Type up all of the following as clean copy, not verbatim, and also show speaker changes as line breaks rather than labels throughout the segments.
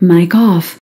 Mic off.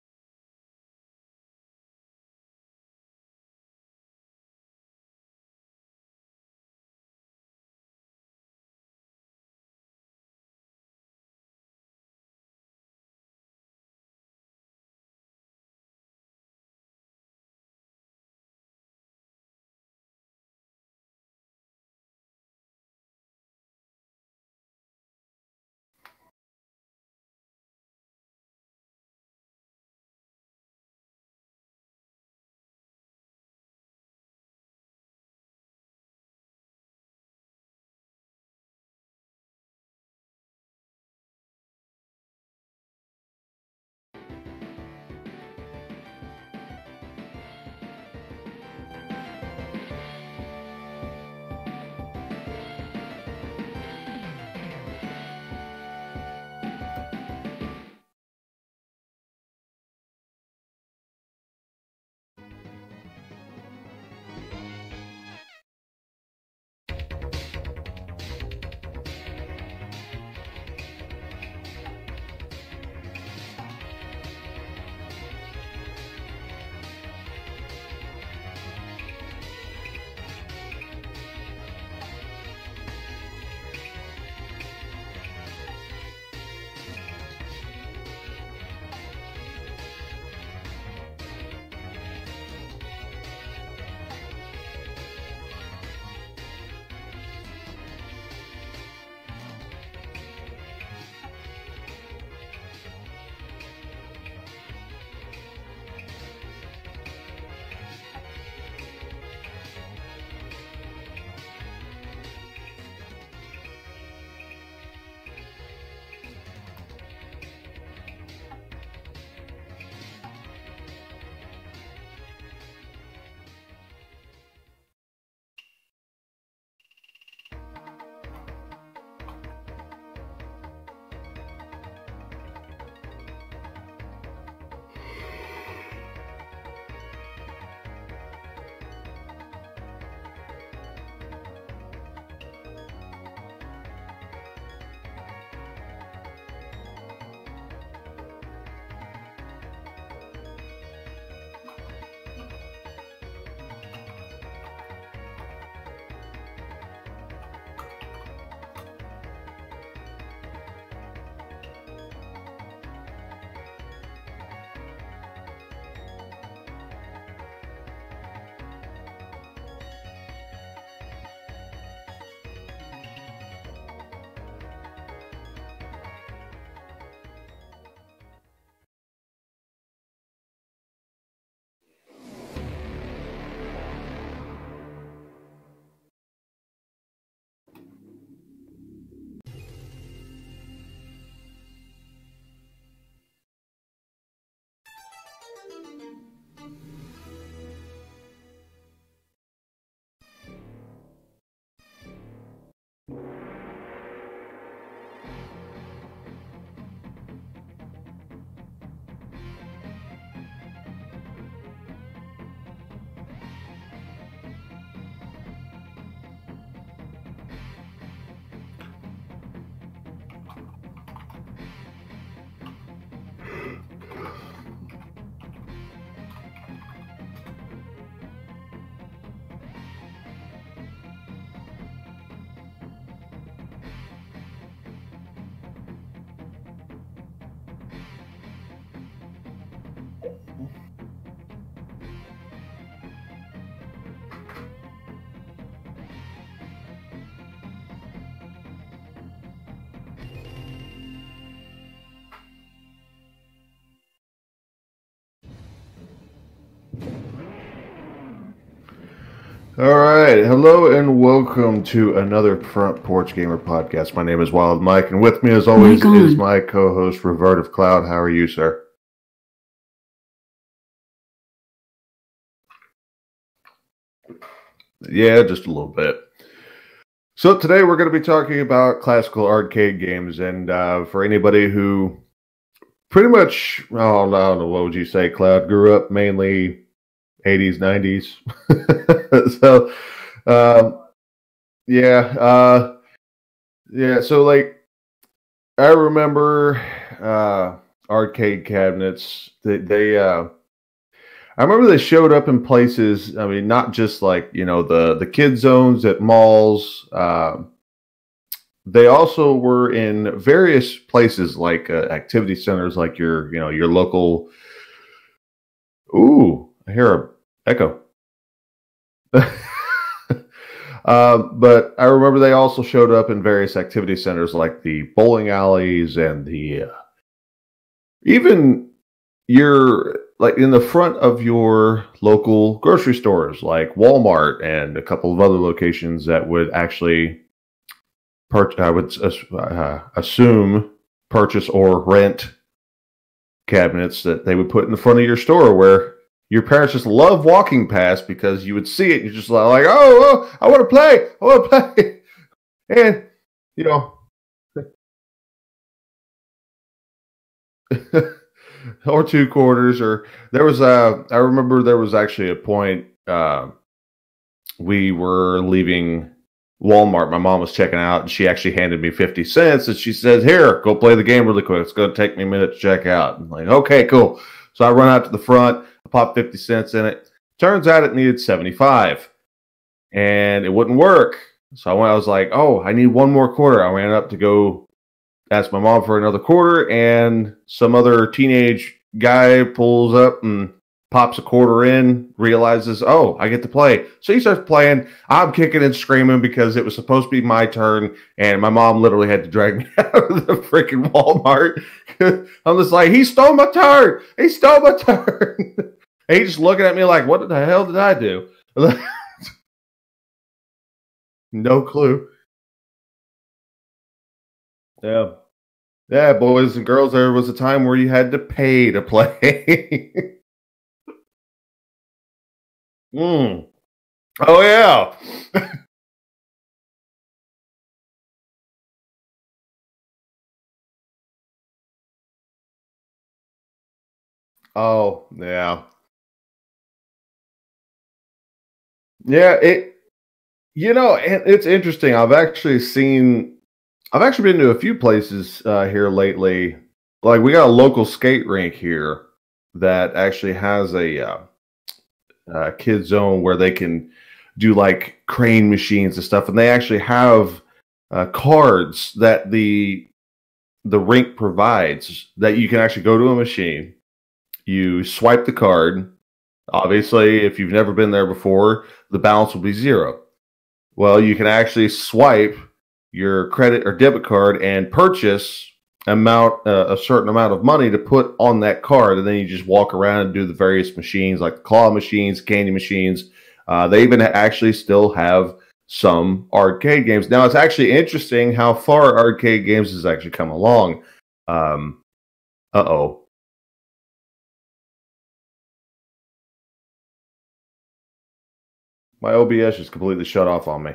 All right, hello and welcome to another Front Porch Gamer podcast. My name is Wild Mike, and with me, as always, is my co-host Revert of Cloud. How are you, sir? Yeah, just a little bit. So today we're going to be talking about classical arcade games, and for anybody who pretty much, I don't know, what would you say, Cloud, grew up mainly 80s, 90s. So, yeah. So like, I remember arcade cabinets. I remember they showed up in places. I mean, not just like the kid zones at malls. They also were in various places like activity centers, like your local. Ooh, I hear a echo. But I remember they also showed up in various activity centers like the bowling alleys and the even your like in the front of your local grocery stores like Walmart and a couple of other locations that would actually I would assume purchase or rent cabinets that they would put in the front of your store where your parents just love walking past because you would see it. You're just like, oh, I want to play. I want to play. And, you know, or two quarters. Or there was I remember there was actually a point we were leaving Walmart. My mom was checking out and she actually handed me 50 cents and she says, here, go play the game really quick. It's going to take me a minute to check out. I'm like, okay, cool. So I run out to the front. I popped 50 cents in it. Turns out it needed 75 and it wouldn't work. So I was like, oh, I need one more quarter. I ran up to go ask my mom for another quarter, and some other teenage guy pulls up and pops a quarter in, realizes, oh, I get to play. So he starts playing. I'm kicking and screaming because it was supposed to be my turn, and my mom literally had to drag me out of the freaking Walmart. I'm just like, he stole my turn. He stole my turn. And he's just looking at me like, what the hell did I do? No clue. Yeah. Yeah, boys and girls, there was a time where you had to pay to play. Mm. Oh, yeah. Oh, yeah. Yeah, it's interesting. I've actually been to a few places here lately. Like we got a local skate rink here that actually has a kid zone where they can do like crane machines and stuff, and they actually have cards that the rink provides that you can actually go to a machine. You swipe the card. Obviously, if you've never been there before, the balance will be zero. Well, you can actually swipe your credit or debit card and purchase a certain amount of money to put on that card, and then you just walk around and do the various machines like the claw machines, candy machines. They even actually still have some arcade games. Now, it's actually interesting how far arcade games has actually come along. Uh-oh. My OBS just completely shut off on me.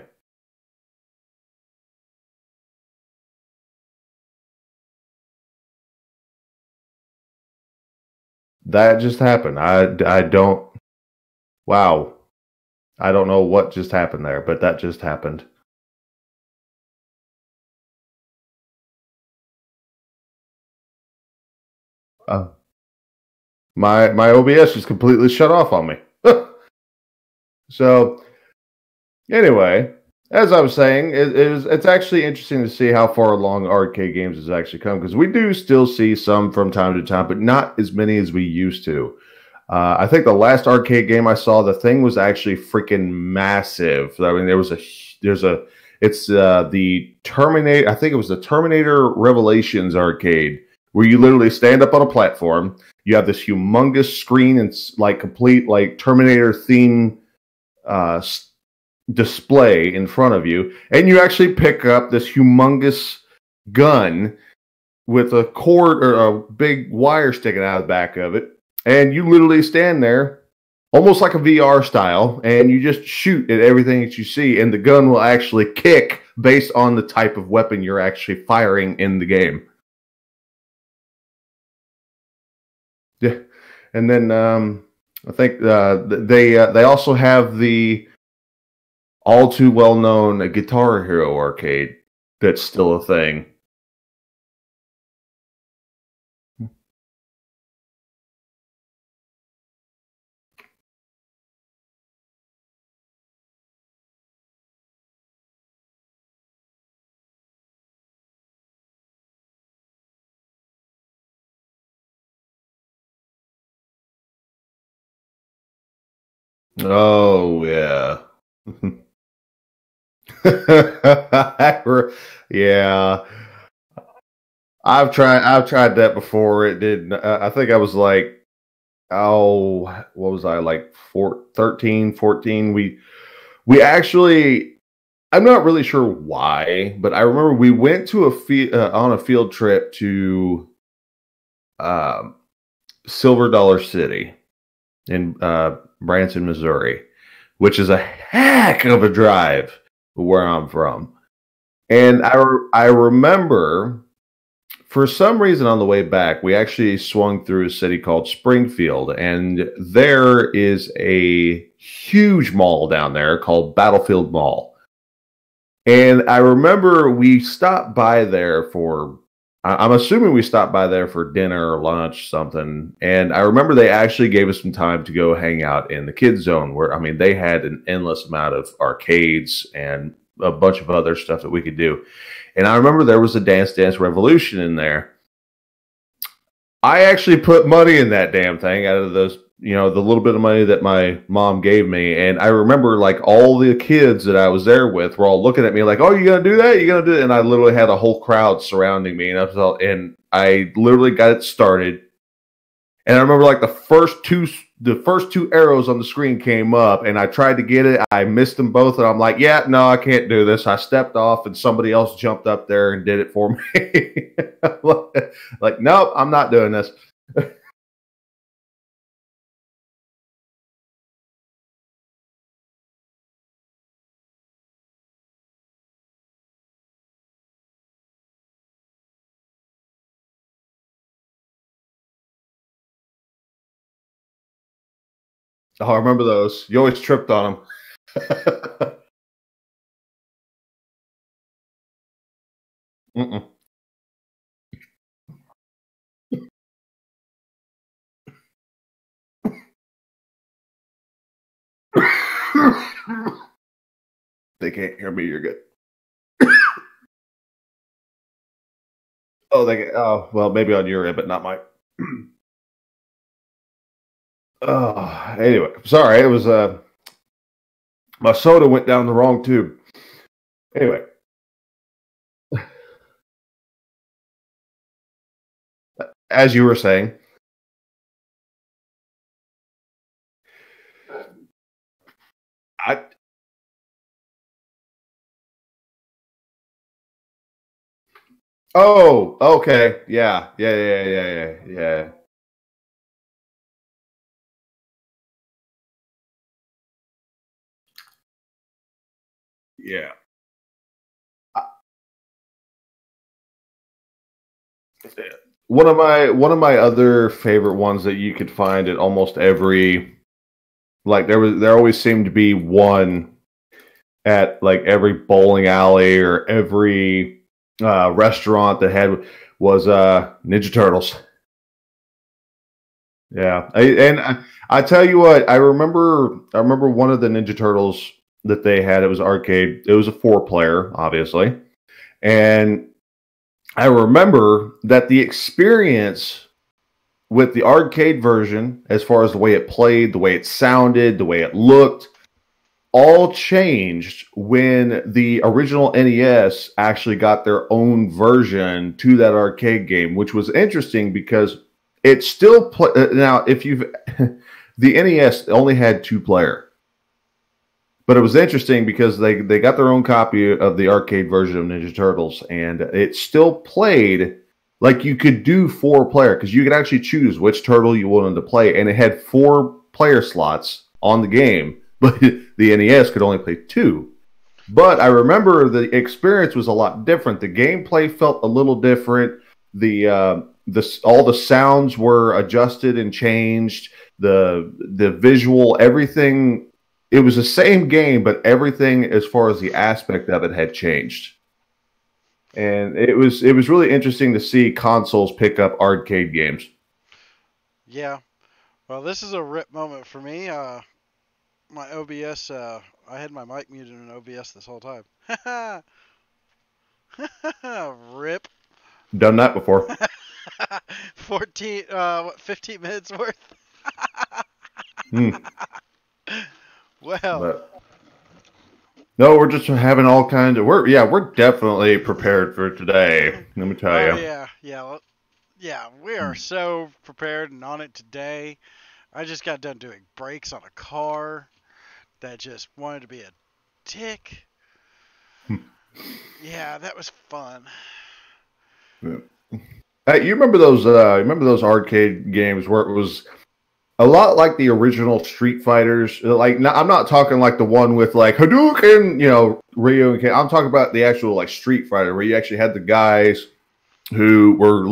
That just happened. I don't. Wow. I don't know what just happened there, but that just happened. Uh, my OBS just completely shut off on me. So anyway, as I was saying, it's actually interesting to see how far along arcade games has actually come because we do still see some from time to time, but not as many as we used to. I think the last arcade game I saw, the thing was actually freaking massive. I mean, it's the Terminator. I think it was the Terminator Revelations arcade, where you literally stand up on a platform. You have this humongous screen and like complete like Terminator theme uh, display in front of you, and you actually pick up this humongous gun with a cord or a big wire sticking out of the back of it, and you literally stand there almost like a VR style, and you just shoot at everything that you see, and the gun will actually kick based on the type of weapon you're actually firing in the game. Yeah, and then I think they also have the all too well known Guitar Hero arcade that's still a thing. Oh yeah. Yeah. I've tried that before. It did. I think I was like, oh, what was I like? 13, 14. We actually, I'm not really sure why, but I remember we went to on a field trip to um, Silver Dollar City in Branson, Missouri, which is a heck of a drive where I'm from. And I remember for some reason on the way back, we actually swung through a city called Springfield, and there is a huge mall down there called Battlefield Mall. And I remember we stopped by there for, I'm assuming we stopped by there for dinner or lunch, something. And I remember they actually gave us some time to go hang out in the kids zone where, I mean, they had an endless amount of arcades and a bunch of other stuff that we could do. And I remember there was a Dance Dance Revolution in there. I actually put money in that damn thing out of those, the little bit of money that my mom gave me. And I remember like all the kids that I was there with were all looking at me like, "Oh, you gonna do that? You gonna do it?" And I literally had a whole crowd surrounding me, and I literally got it started. And I remember like the first two arrows on the screen came up, and I tried to get it. I missed them both, and I'm like, "Yeah, no, I can't do this." I stepped off, and somebody else jumped up there and did it for me. Like, nope, I'm not doing this. Oh, I remember those. You always tripped on them. Mm-mm. They can't hear me. You're good. Oh, oh, well, maybe on your end, but not mine. Oh, anyway, sorry. It was my soda went down the wrong tube. Anyway, as you were saying, I oh, okay, yeah, yeah, yeah, yeah, yeah, yeah, yeah. One of my other favorite ones that you could find at almost every, like, there always seemed to be one at like every bowling alley or every restaurant that had was Ninja Turtles. Yeah, I tell you what, I remember one of the Ninja Turtles that they had. It was arcade. It was a four-player, obviously, and I remember that the experience with the arcade version, as far as the way it played, the way it sounded, the way it looked, all changed when the original NES actually got their own version to that arcade game, which was interesting because it still play now. If you've the NES only had two player, but it was interesting because they got their own copy of the arcade version of Ninja Turtles, and it still played like you could do four player because you could actually choose which turtle you wanted to play, and it had four player slots on the game, but the NES could only play two. But I remember the experience was a lot different. The gameplay felt a little different. The all the sounds were adjusted and changed. The visual, everything. It was the same game, but everything as far as the aspect of it had changed. And it was really interesting to see consoles pick up arcade games.
Yeah. Well, this is a rip moment for me. My OBS, I had my mic muted in OBS this whole time. Rip.
Done that before.
15 minutes worth.
Hmm.
Well.
But no, we're just having all kinds of. We're definitely prepared for today. Let me tell
Oh
you.
yeah. We are so prepared and on it today. I just got done doing brakes on a car that just wanted to be a dick. Yeah, that was fun.
Hey, you remember those? Remember those arcade games where it was a lot like the original Street Fighters? Like, I'm not talking like the one with like Hadouken, Ryu and Ken. I'm talking about the actual like Street Fighter where you actually had the guys who were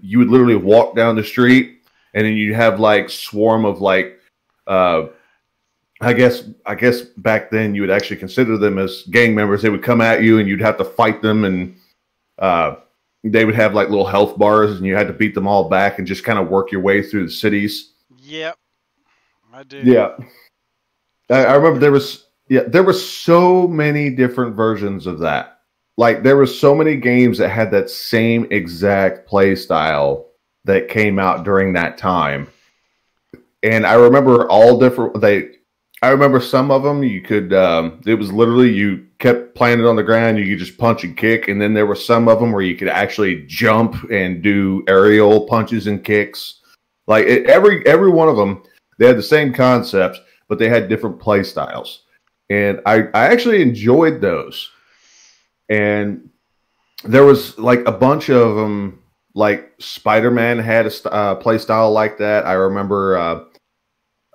you would literally walk down the street and then you'd have like swarm of like, I guess back then you would actually consider them as gang members. They would come at you and you'd have to fight them, and they would have like little health bars and you had to beat them all back and just kind of work your way through the cities.
Yep, I do.
Yeah, I remember there were so many different versions of that. Like there were so many games that had that same exact play style that came out during that time. And I remember all different. I remember some of them you could. It was literally you kept playing it on the ground. You could just punch and kick, and then there were some of them where you could actually jump and do aerial punches and kicks. Like every one of them, they had the same concepts, but they had different play styles, and I actually enjoyed those. And there was like a bunch of them. Like Spider-Man had a play style like that. I remember.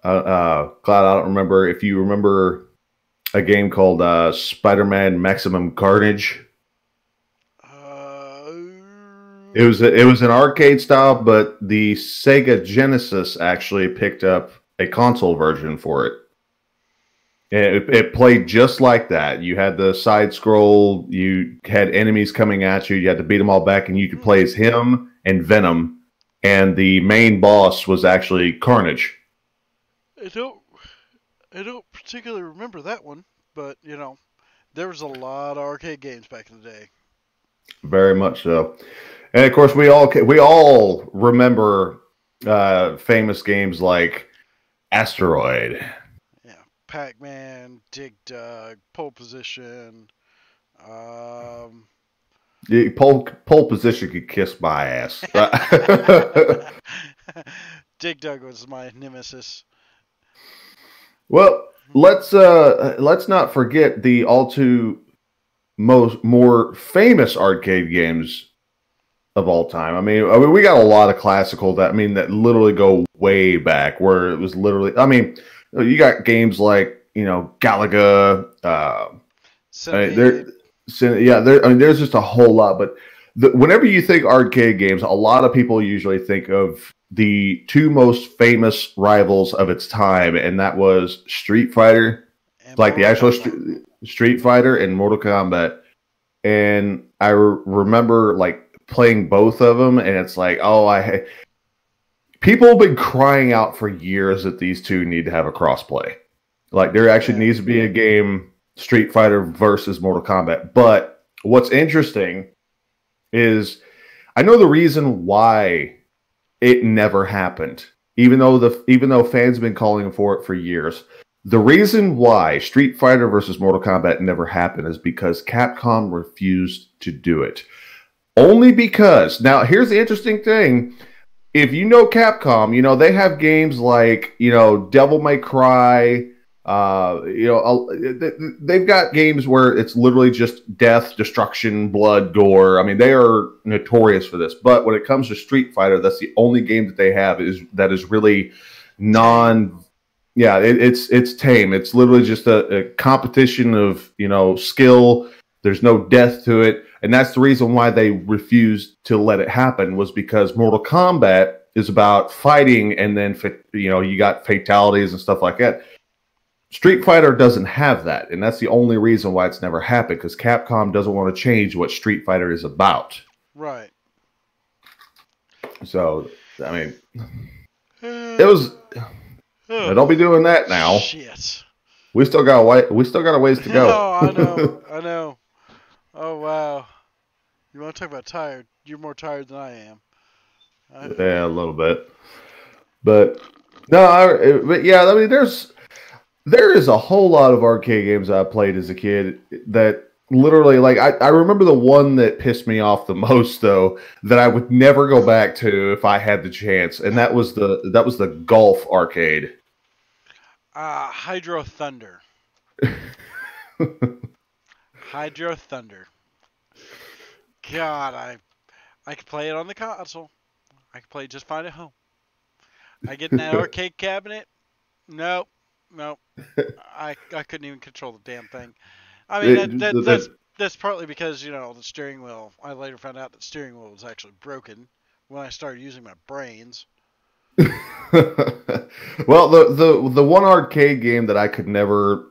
Cloud, I don't remember if you remember a game called Spider-Man Maximum Carnage. It was an arcade style, but the Sega Genesis actually picked up a console version for it. And it played just like that. You had the side scroll, you had enemies coming at you, you had to beat them all back, and you could play as him and Venom, and the main boss was actually Carnage.
I don't particularly remember that one, but there was a lot of arcade games back in the day.
Very much so, and of course we all remember famous games like Asteroid.
Yeah, Pac-Man, Dig Dug, Pole Position.
The pole position could kiss my ass.
Dig Dug was my nemesis.
Well, let's not forget the more famous arcade games of all time. I mean, we got a lot of classical that literally go way back. Where it was literally, you got games like Galaga. There's just a whole lot. But whenever you think arcade games, a lot of people usually think of the two most famous rivals of its time, and that was Street Fighter, like the actual Street Fighter, and Mortal Kombat. And I remember like playing both of them, and it's like, people have been crying out for years that these two need to have a crossplay. Like there actually needs to be a game, Street Fighter versus Mortal Kombat. But what's interesting is I know the reason why it never happened, even though fans have been calling for it for years. The reason why Street Fighter versus Mortal Kombat never happened is because Capcom refused to do it. Only because, now here's the interesting thing, if you know Capcom, they have games like, Devil May Cry, they've got games where it's literally just death, destruction, blood, gore. I mean, they are notorious for this. But when it comes to Street Fighter, that's the only game that they have that is really it's tame. It's literally just a competition of, skill. There's no death to it. And that's the reason why they refused to let it happen, was because Mortal Kombat is about fighting, and then, you got fatalities and stuff like that. Street Fighter doesn't have that, and that's the only reason why it's never happened, because Capcom doesn't want to change what Street Fighter is about.
Right.
So, it was... don't be doing that now.
Shit.
We still got a ways to go.
Oh, I know. Oh, wow. You want to talk about tired? You're more tired than I am.
Yeah, a little bit. But, no, there's... There is a whole lot of arcade games I played as a kid that literally, like, I remember the one that pissed me off the most, though, that I would never go back to if I had the chance, and that was the golf arcade.
Hydro Thunder. Hydro Thunder. God, I could play it on the console. I could play it just fine at home. I get in that arcade cabinet. Nope. I couldn't even control the damn thing. I mean, that's partly because, the steering wheel. I later found out that the steering wheel was actually broken when I started using my brains.
Well, the one arcade game that I could never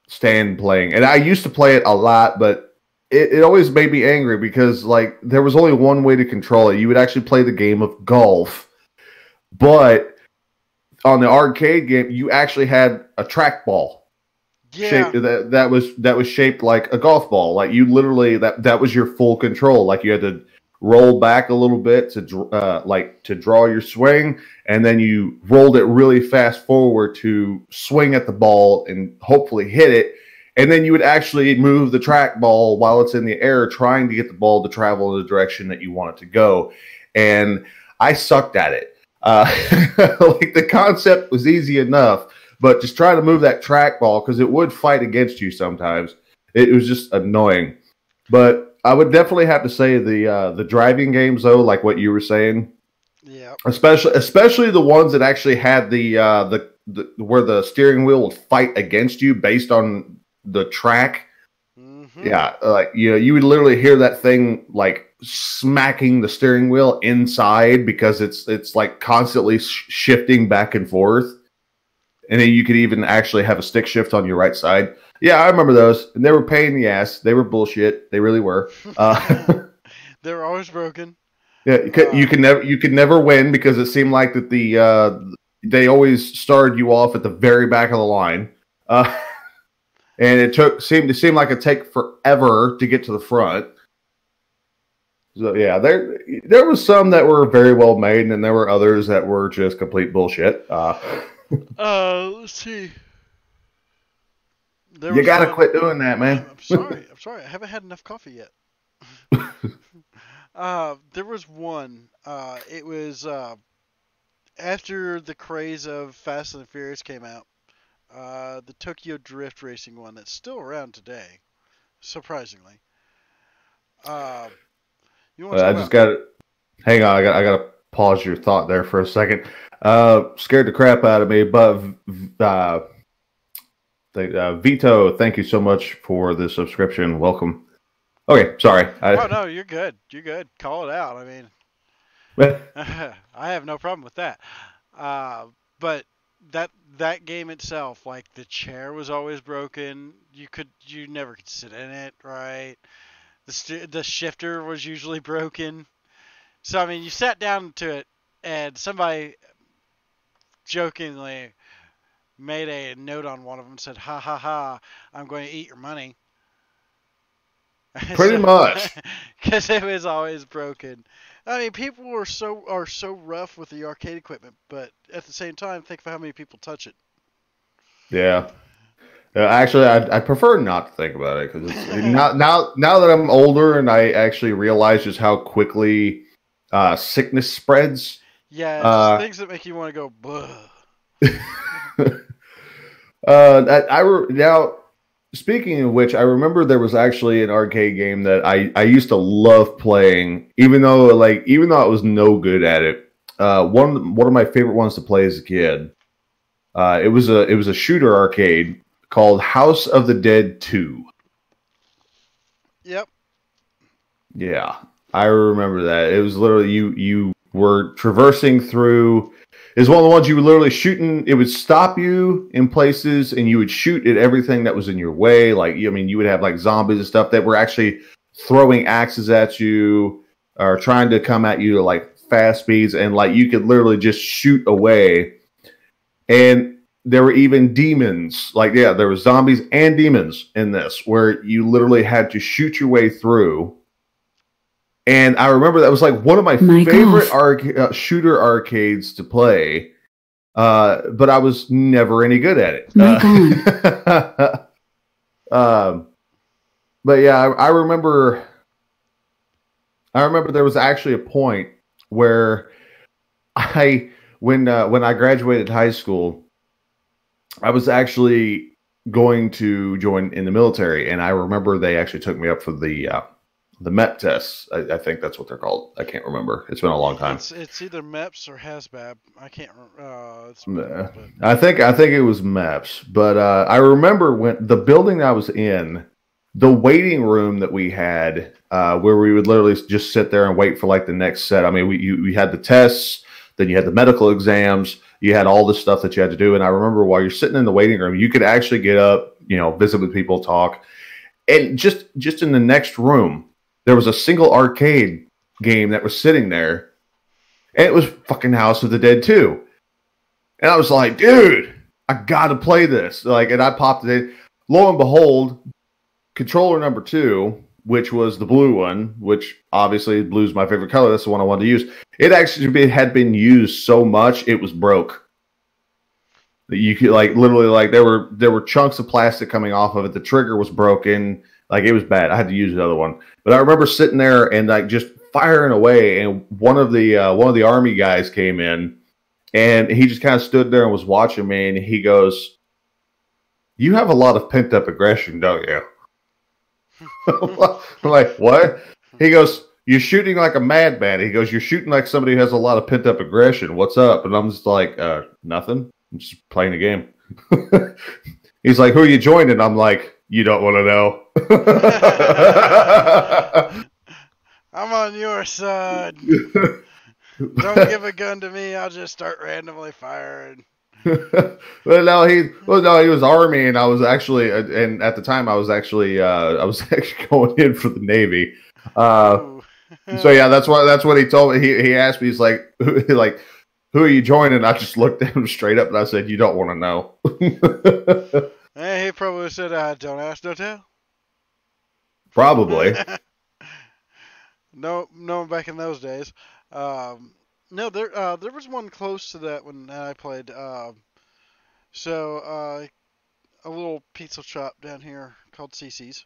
stand playing, and I used to play it a lot, but it always made me angry because, like, there was only one way to control it. You would actually play the game of golf, but on the arcade game, you actually had a trackball.
Yeah.
That was shaped like a golf ball. Like, you literally that was your full control. Like, you had to roll back a little bit to draw your swing, and then you rolled it really fast forward to swing at the ball and hopefully hit it. And then you would actually move the trackball while it's in the air, trying to get the ball to travel in the direction that you want it to go. And I sucked at it. Like, the concept was easy enough, but just trying to move that trackball, because it would fight against you sometimes. It was just annoying. But I would definitely have to say the driving games, though, like what you were saying.
Yeah.
Especially the ones that actually had the where the steering wheel would fight against you based on the track.
Mm-hmm.
Yeah, like, you would literally hear that thing like smacking the steering wheel inside because it's like constantly shifting back and forth. And then you could even actually have a stick shift on your right side. Yeah, I remember those. And they were pain in the ass. They were bullshit. They really were.
They were always broken.
Yeah, you could never win because it seemed like that they always started you off at the very back of the line. And it seemed like it take forever to get to the front. So yeah, there was some that were very well made, and then there were others that were just complete bullshit.
Let's see.
You gotta quit doing that, man.
I'm sorry. I haven't had enough coffee yet. There was one. It was after the craze of Fast and the Furious came out. The Tokyo Drift Racing one that's still around today, surprisingly.
I just got to hang on. I got to pause your thought there for a second. Scared the crap out of me, but Vito, thank you so much for the subscription. Welcome. Okay, sorry.
No, you're good. You're good. Call it out. I mean, I have no problem with that. But that game itself, like, the chair was always broken. You never could sit in it, right? The shifter was usually broken. So I mean, you sat down to it, and somebody jokingly made a note on one of them and said, "Ha ha ha! I'm going to eat your money."
Pretty much,
because it was always broken. I mean, people are so rough with the arcade equipment, but at the same time, think of how many people touch it.
Yeah. Actually, I prefer not to think about it because now that I'm older and I actually realize just how quickly sickness spreads.
Yeah, it's things that make you want to go, bleh.
Now, speaking of which, I remember there was actually an arcade game that I used to love playing, even though I was no good at it. One of my favorite ones to play as a kid. It was a shooter arcade called House of the Dead 2.
Yep.
Yeah, I remember that. It was literally you were traversing through. It's one of the ones you were literally shooting. It would stop you in places, and you would shoot at everything that was in your way. Like, you would have like zombies and stuff that were actually throwing axes at you or trying to come at you at like fast speeds, and like you could literally just shoot away. And there were even demons. Like, yeah, there were zombies and demons in this, where you literally had to shoot your way through. And I remember that was like one of my favorite shooter arcades to play. but I was never any good at it. But yeah, I remember there was actually a point where when I graduated high school, I was actually going to join in the military, and I remember they actually took me up for the MEP tests. I think that's what they're called. I can't remember. It's been a long time.
It's either MEPS or HASBAB. I can't remember.
I think it was MEPS. But I remember when the building I was in, the waiting room that we had, where we would literally just sit there and wait for like the next set. I mean, we had the tests, then you had the medical exams, you had all this stuff that you had to do. And I remember while you're sitting in the waiting room, you could actually get up, visit with people, talk. And just in the next room, there was a single arcade game that was sitting there. And it was fucking House of the Dead 2. And I was like, dude, I got to play this. And I popped it in. Lo and behold, controller number 2, which was the blue one, which obviously blue's my favorite color. That's the one I wanted to use. It actually had been used so much it was broke. You could literally there were chunks of plastic coming off of it. The trigger was broken. It was bad. I had to use another one. But I remember sitting there and just firing away. And one of the army guys came in, and he just kind of stood there and was watching me. And he goes, "You have a lot of pent up aggression, don't you?" I'm like, what? He goes, "You're shooting like a madman." He goes, "You're shooting like somebody who has a lot of pent up aggression. What's up?" And I'm just like, nothing. I'm just playing a game. He's like, "Who are you joining?" I'm like, "You don't want to know."
I'm on your side. Don't give a gun to me. I'll just start randomly firing.
No, he was Army, and I was actually, and at the time I was actually going in for the Navy. So yeah, that's what he told me. He asked me, he's like, who are you joining? I just looked at him straight up and I said, "You don't want to know."
Hey, he probably said, "Don't ask, don't tell."
Probably.
No, back in those days. No, there was one close to that when I played. A little pizza shop down here called CC's.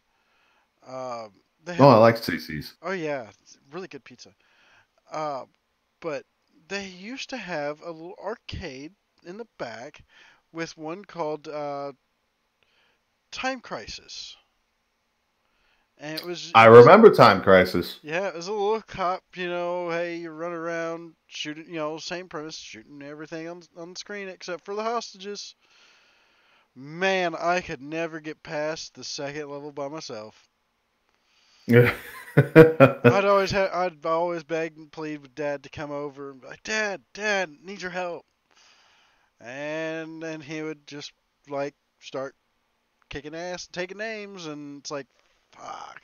I
like CC's.
Oh yeah, it's really good pizza. But they used to have a little arcade in the back with one called Time Crisis. And
I remember Time Crisis.
Yeah, it was a little cop, hey, you run around shooting, same premise, shooting everything on the screen except for the hostages. Man, I could never get past the second level by myself.
Yeah.
I'd always beg and plead with Dad to come over and be like, Dad, need your help. And then he would just start kicking ass, taking names, and it's like, fuck.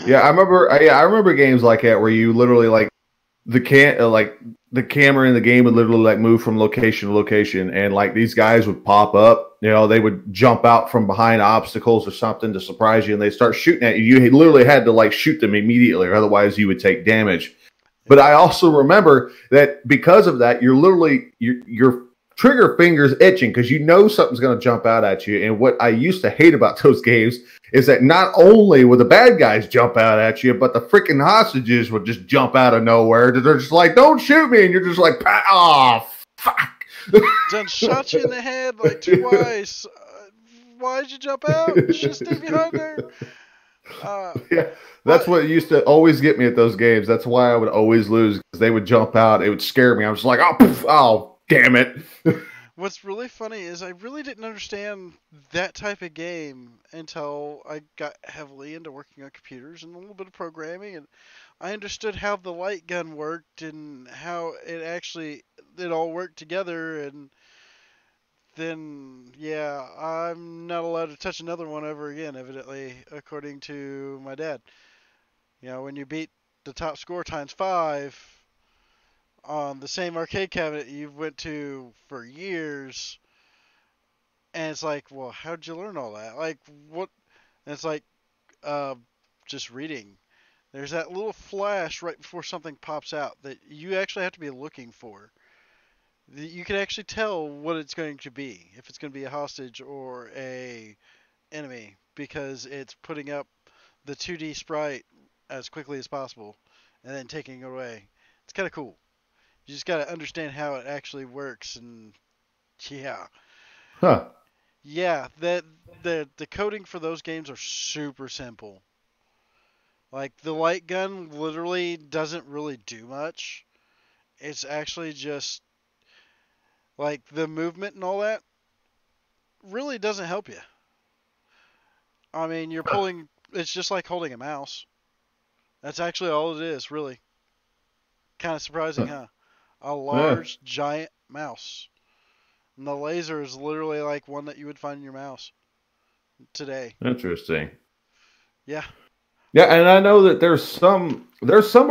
Yeah, I remember games like that where you literally the camera in the game would literally move from location to location, and these guys would pop up. They would jump out from behind obstacles or something to surprise you, and they start shooting at you. You literally had to shoot them immediately, or otherwise you would take damage. But I also remember that because of that, you're literally your trigger fingers itching because something's going to jump out at you. And what I used to hate about those games is that not only would the bad guys jump out at you, but the freaking hostages would just jump out of nowhere. They're just like, "Don't shoot me," and you're just like, "Oh, fuck!"
Done shot you in the head twice. Why'd you jump out? Just stay behind there.
Yeah, that's what used to always get me at those games. That's why I would always lose, because they would jump out. It would scare me. I was just like, oh, damn it.
What's really funny is I really didn't understand that type of game until I got heavily into working on computers and a little bit of programming, and I understood how the light gun worked and how it all worked together. And then, yeah, I'm not allowed to touch another one ever again, evidently, according to my dad. When you beat the top score times 5 on the same arcade cabinet you went to for years, and it's like, well, how'd you learn all that? What? And it's like, just reading. There's that little flash right before something pops out that you actually have to be looking for. You can actually tell what it's going to be, if it's going to be a hostage or a enemy, because it's putting up the 2D sprite as quickly as possible and then taking it away. It's kind of cool. You just got to understand how it actually works, and yeah.
Huh.
Yeah, the coding for those games are super simple. Like the light gun literally doesn't really do much. It's actually just like the movement and all that really doesn't help you. I mean, you're pulling, it's just like holding a mouse. That's actually all it is, really. Kind of surprising, huh? A
Yeah.
large, giant mouse. And the laser is literally like one that you would find in your mouse today.
Interesting.
Yeah.
Yeah, and I know that there's some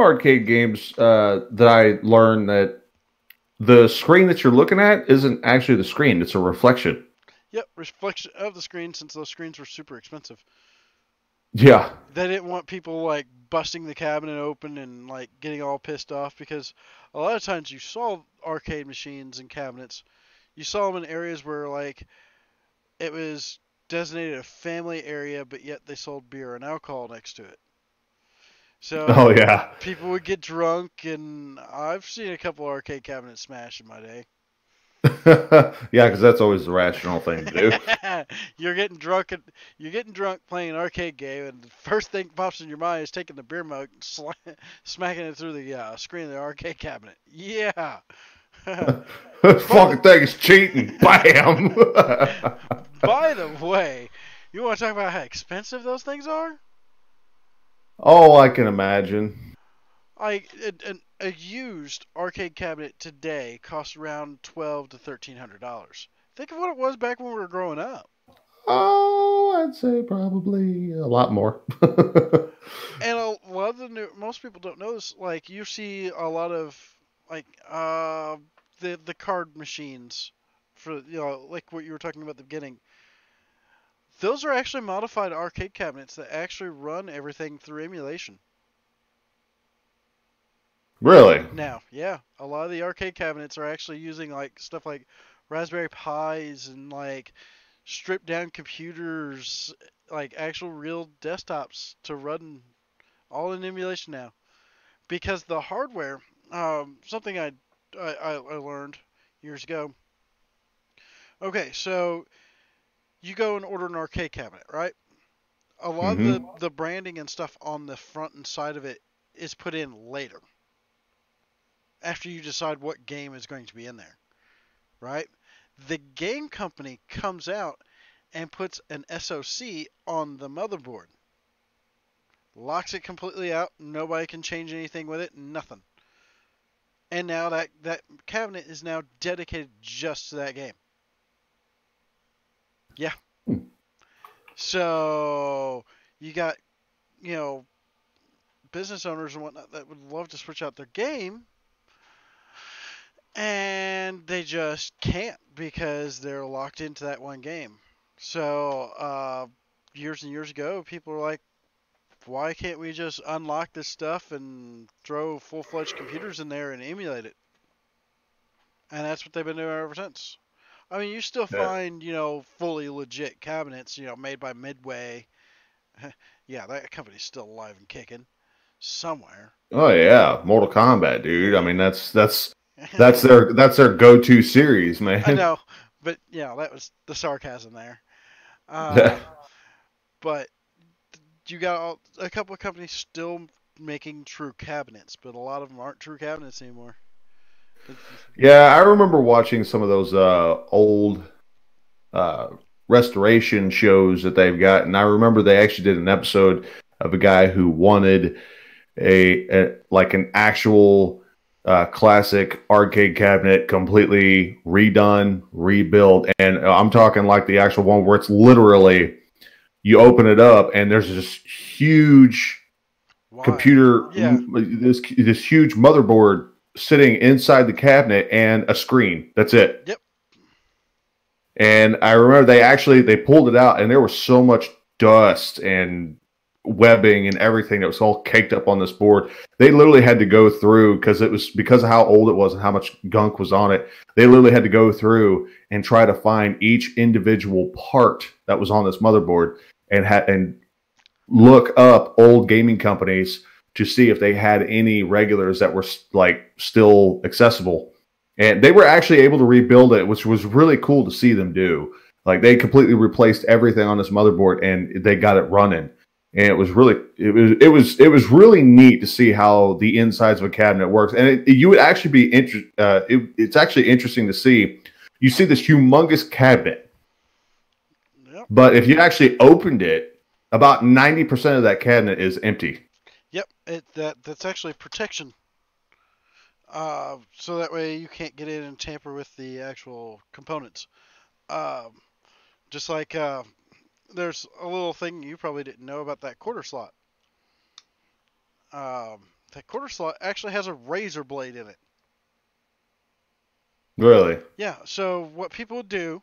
arcade games that I learned that the screen that you're looking at isn't actually the screen; it's a reflection.
Yep, reflection of the screen, since those screens were super expensive.
Yeah.
They didn't want people like busting the cabinet open and like getting all pissed off, because a lot of times you saw arcade machines and cabinets, you saw them in areas where like it was designated a family area, but yet they sold beer and alcohol next to it.
Oh
So
yeah.
people would get drunk, and I've seen a couple arcade cabinets smash in my day.
Yeah, because that's always the rational thing to do.
you're getting drunk and you're getting drunk playing an arcade game, and the first thing pops in your mind is taking the beer mug and smacking it through the screen of the arcade cabinet. Yeah.
This fucking thing is cheating. Bam.
By the way, you want to talk about how expensive those things are?
Oh, I can imagine.
Like a used arcade cabinet today costs around $1,200 to $1,300. Think of what it was back when we were growing up.
Oh, I'd say probably a lot more.
And a lot of most people don't know this. Like you see a lot of like the card machines for, like what you were talking about at the beginning. Those are actually modified arcade cabinets that actually run everything through emulation.
Really?
Now, yeah, a lot of the arcade cabinets are actually using like stuff like Raspberry Pis and like stripped down computers, like actual real desktops to run all in emulation now. Because the hardware, something I learned years ago. Okay, so you go and order an arcade cabinet, right? A lot of
Mm-hmm.
the branding and stuff on the front and side of it is put in later, after you decide what game is going to be in there, right? The game company comes out and puts an SOC on the motherboard, locks it completely out. Nobody can change anything with it. Nothing. And now that cabinet is now dedicated just to that game. Yeah. So you got, you know, business owners and whatnot that would love to switch out their game, and they just can't because they're locked into that one game. So years and years ago, people were like, why can't we just unlock this stuff and throw full-fledged computers in there and emulate it? And that's what they've been doing ever since. I mean, you still
Yeah.
find, fully legit cabinets, made by Midway. Yeah, that company's still alive and kicking somewhere.
Oh yeah, Mortal Kombat, dude. I mean, that's their go-to series,
I
man.
know, but that was the sarcasm there. Uh, but you got a couple of companies still making true cabinets, but a lot of them aren't true cabinets anymore.
Yeah, I remember watching some of those old uh, restoration shows that they've got, and I remember they actually did an episode of a guy who wanted a like an actual classic arcade cabinet, completely redone, rebuilt, and I'm talking like the actual one where it's literally you open it up and there's this huge
Why?
computer,
Yeah.
this huge motherboard sitting inside the cabinet and a screen. That's it.
Yep.
And I remember they pulled it out, and there was so much dust and webbing and everything that was all caked up on this board. They literally had to go through, because of how old it was and how much gunk was on it. They literally had to go through and try to find each individual part that was on this motherboard and look up old gaming companies to see if they had any regulars that were like still accessible. And they were actually able to rebuild it, which was really cool to see them do. Like, they completely replaced everything on this motherboard and they got it running. And it was really neat to see how the insides of a cabinet works. And you would actually be it's actually interesting to see. You see this humongous cabinet,
Yep.
but if you actually opened it, about 90% of that cabinet is empty.
Yep. That's actually protection. So that way you can't get in and tamper with the actual components. Just like there's a little thing you probably didn't know about that quarter slot. That quarter slot actually has a razor blade in it.
Really?
Yeah, so what people would do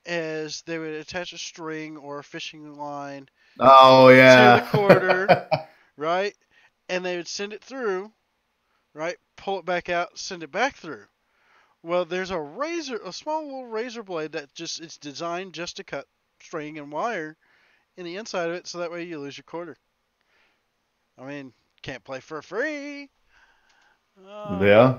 is they would attach a string or a fishing line
Oh, yeah.
to the quarter, right? And they would send it through, right? Pull it back out, send it back through. Well, there's a small little razor blade that it's designed just to cut string and wire in the inside of it, so that way you lose your quarter. I mean, can't play for free.
Yeah.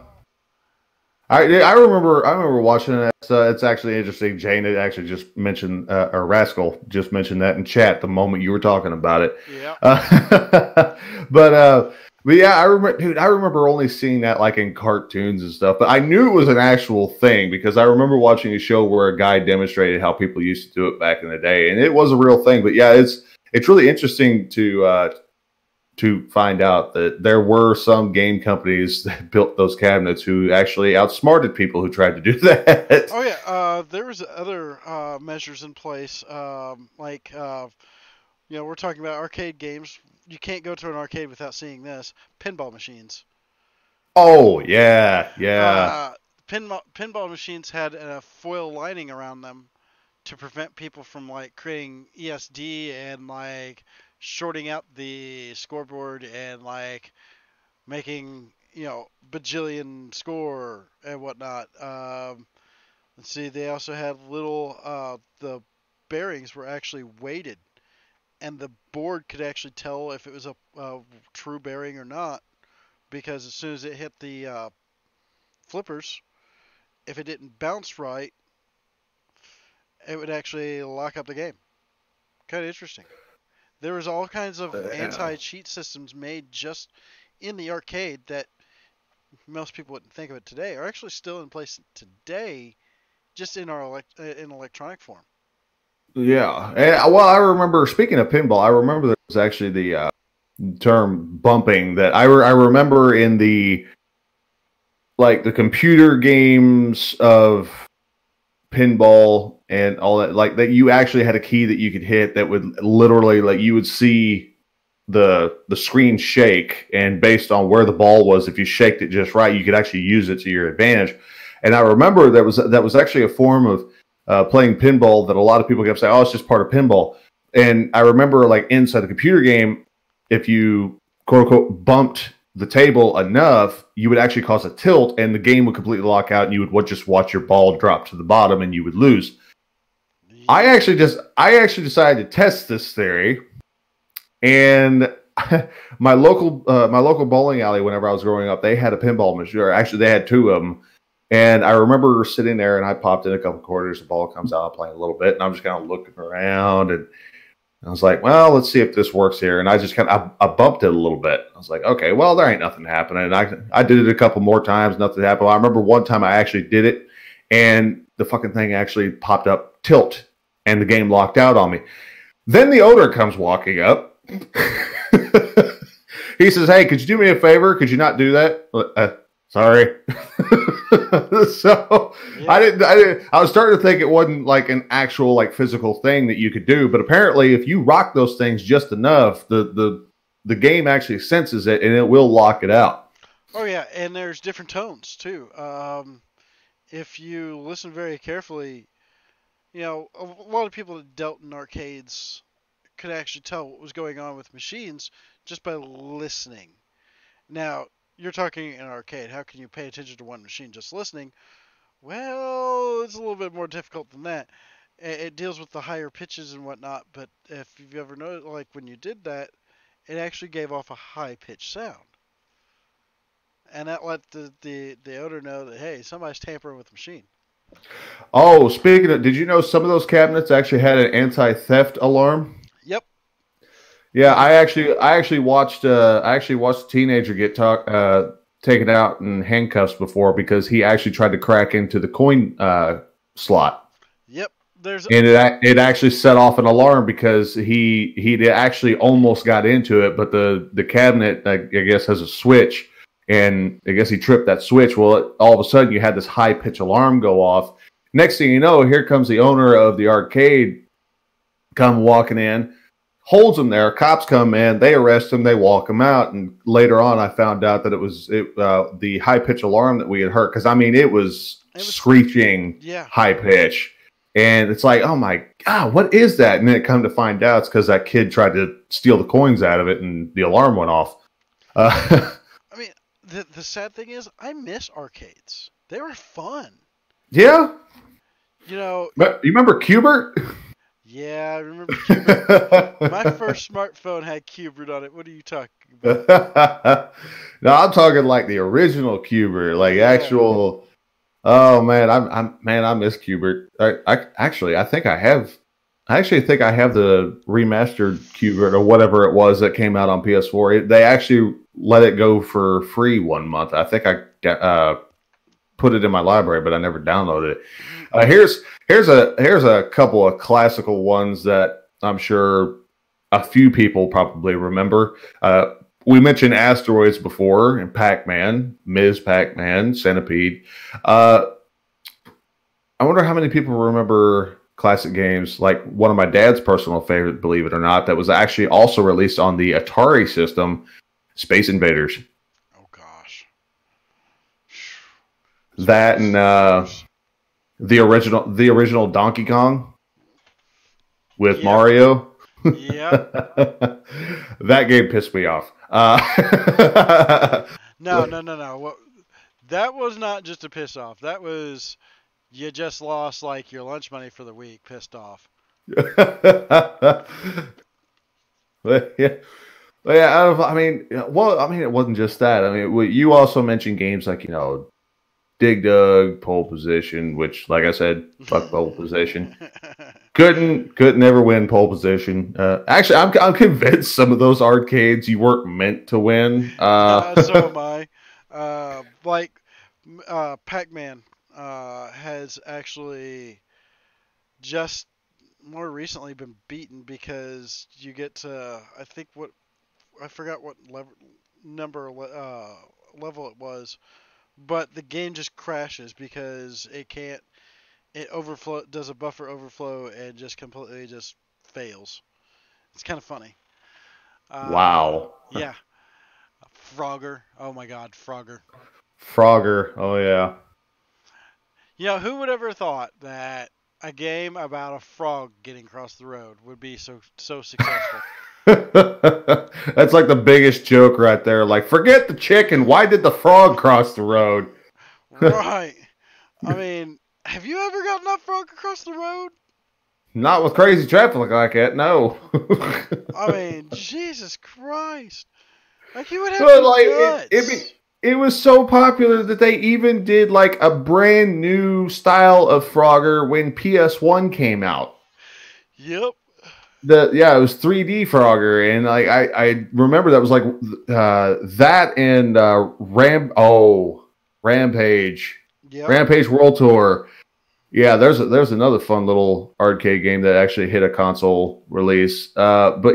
I remember watching it. It's actually interesting. Jane had actually just mentioned, or Rascal just mentioned that in chat the moment you were talking about it.
Yeah.
But yeah, I remember only seeing that like in cartoons and stuff. But I knew it was an actual thing because I remember watching a show where a guy demonstrated how people used to do it back in the day, and it was a real thing. But yeah, it's really interesting to find out that there were some game companies that built those cabinets who actually outsmarted people who tried to do that.
Oh yeah, there was other measures in place, we're talking about arcade games. You can't go to an arcade without seeing this. Pinball machines.
Oh yeah.
Pinball machines had a foil lining around them to prevent people from like creating ESD and like shorting out the scoreboard and like making bajillion score and whatnot. Let's see, they also had little the bearings were actually weighted, and the board could actually tell if it was a true bearing or not, because as soon as it hit the flippers, if it didn't bounce right, it would actually lock up the game. Kind of interesting. There was all kinds of anti-cheat systems made just in the arcade that most people wouldn't think of it today, are actually still in place today, just in our in electronic form.
Yeah. And, well, I remember, speaking of pinball, I remember there was actually the term bumping that I remember in the computer games of pinball and all that, like that you actually had a key that you could hit that would literally, like, you would see the screen shake, and based on where the ball was, if you shaked it just right, you could actually use it to your advantage. And I remember that was actually a form of playing pinball that a lot of people kept saying, oh, it's just part of pinball. And I remember, like, inside the computer game, if you quote unquote bumped the table enough, you would actually cause a tilt, and the game would completely lock out, and you would just watch your ball drop to the bottom, and you would lose. Yeah. I actually decided to test this theory, and my local bowling alley, whenever I was growing up, they had a pinball machine. Or actually, they had two of them. And I remember sitting there, and I popped in a couple quarters. The ball comes out, I'm playing a little bit, and I'm just kind of looking around, and I was like, well, let's see if this works here. And I just I bumped it a little bit. I was like, okay, well, there ain't nothing happening. And I did it a couple more times, nothing happened. I remember one time I actually did it, and the fucking thing actually popped up tilt, and the game locked out on me. Then the owner comes walking up. He says, hey, could you do me a favor? Could you not do that? Sorry. So yeah. I was starting to think it wasn't like an actual like physical thing that you could do, but apparently if you rock those things just enough, the game actually senses it and it will lock it out.
Oh yeah, and there's different tones too. If you listen very carefully, a lot of people that dealt in arcades could actually tell what was going on with machines just by listening. Now, you're talking in an arcade. How can you pay attention to one machine just listening? Well, it's a little bit more difficult than that. It deals with the higher pitches and whatnot, but if you've ever noticed, like when you did that, it actually gave off a high-pitched sound. And that let the owner know that, hey, somebody's tampering with the machine.
Oh, speaking of, did you know some of those cabinets actually had an anti-theft alarm?
Yep.
Yeah, I actually watched a teenager get taken out in handcuffs before because he actually tried to crack into the coin slot.
Yep.
And it actually set off an alarm because he actually almost got into it, but the cabinet I guess has a switch, and I guess he tripped that switch. Well, all of a sudden you had this high pitch alarm go off. Next thing you know, here comes the owner of the arcade come walking in, holds him there. Cops come in, they arrest him, they walk him out, and later on I found out that it was the high pitch alarm that we had heard, because I mean it was screeching, high pitch. And it's like, oh my God, what is that? And then it come to find out it's because that kid tried to steal the coins out of it and the alarm went off.
I mean, the sad thing is, I miss arcades. They were fun.
Yeah.
You know.
But you remember Q*bert?
Yeah, I remember Q*bert. My first smartphone had Q*bert on it. What are you talking about?
No, I'm talking like the original Q*bert, like actual. Oh man, I miss Q*bert. I think I have the remastered Q*bert or whatever it was that came out on PS4. They actually let it go for free 1 month. I think I put it in my library, but I never downloaded it. Here's a couple of classical ones that I'm sure a few people probably remember. We mentioned Asteroids before, and Pac-Man, Ms. Pac-Man, Centipede. I wonder how many people remember classic games, like one of my dad's personal favorite, believe it or not, that was actually also released on the Atari system, Space Invaders.
Oh, gosh.
That and the original Donkey Kong with Mario.
Yeah.
That game pissed me off.
No. That was not just a piss off. That was you just lost like your lunch money for the week. Pissed off.
I mean, it wasn't just that. I mean, you also mentioned games like Dig Dug, Pole Position, which, like I said, fuck Pole Position. Couldn't ever win Pole Position. Actually, I'm convinced some of those arcades you weren't meant to win.
So am I. Pac-Man has actually just more recently been beaten because you get to I forgot what level it was. But the game just crashes because it does a buffer overflow and just completely just fails. It's kind of funny.
Wow.
Yeah. Frogger. Oh my God, Frogger.
Frogger. Oh yeah.
Who would ever thought that a game about a frog getting across the road would be so successful?
That's like the biggest joke right there. Like, forget the chicken. Why did the frog cross the road?
Right. I mean, have you ever gotten that frog across the road?
Not with crazy traffic like that, no.
I mean, Jesus Christ. Like, you would have guts.
It was so popular that they even did like a brand new style of Frogger when PS1 came out.
Yep.
It was 3D Frogger, and like I remember that was like that and Rampage. Yep. Rampage World Tour. Yeah, there's another fun little arcade game that actually hit a console release. But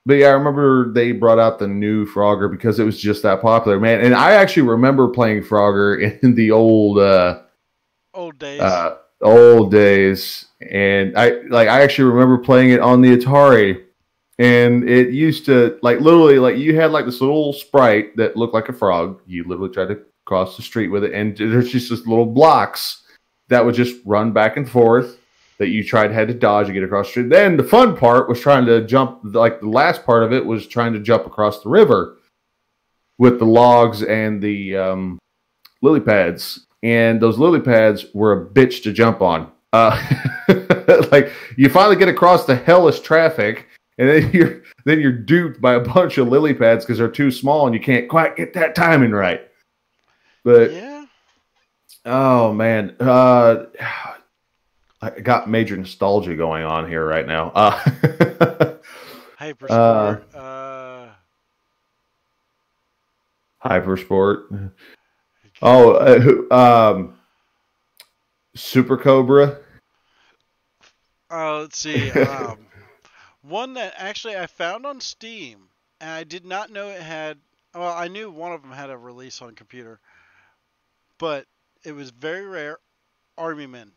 I remember they brought out the new Frogger because it was just that popular, man. And I actually remember playing Frogger in the old
days.
Old days, and I actually remember playing it on the Atari, and it used to literally you had this little sprite that looked like a frog. You literally tried to cross the street with it, and there's just this little blocks that would just run back and forth, that you had to dodge to get across the street. Then the fun part was trying to jump, like the last part of it was trying to jump across the river with the logs and the lily pads. And those lily pads were a bitch to jump on. Like you finally get across the hellish traffic, and then you're duped by a bunch of lily pads because they're too small and you can't quite get that timing right. But
yeah,
oh man, I got major nostalgia going on here right now.
Hypersport.
Hypersport. Oh, Super Cobra.
Let's see. One that actually I found on Steam, and I did not know it had. Well, I knew one of them had a release on computer, but it was very rare. Army Men,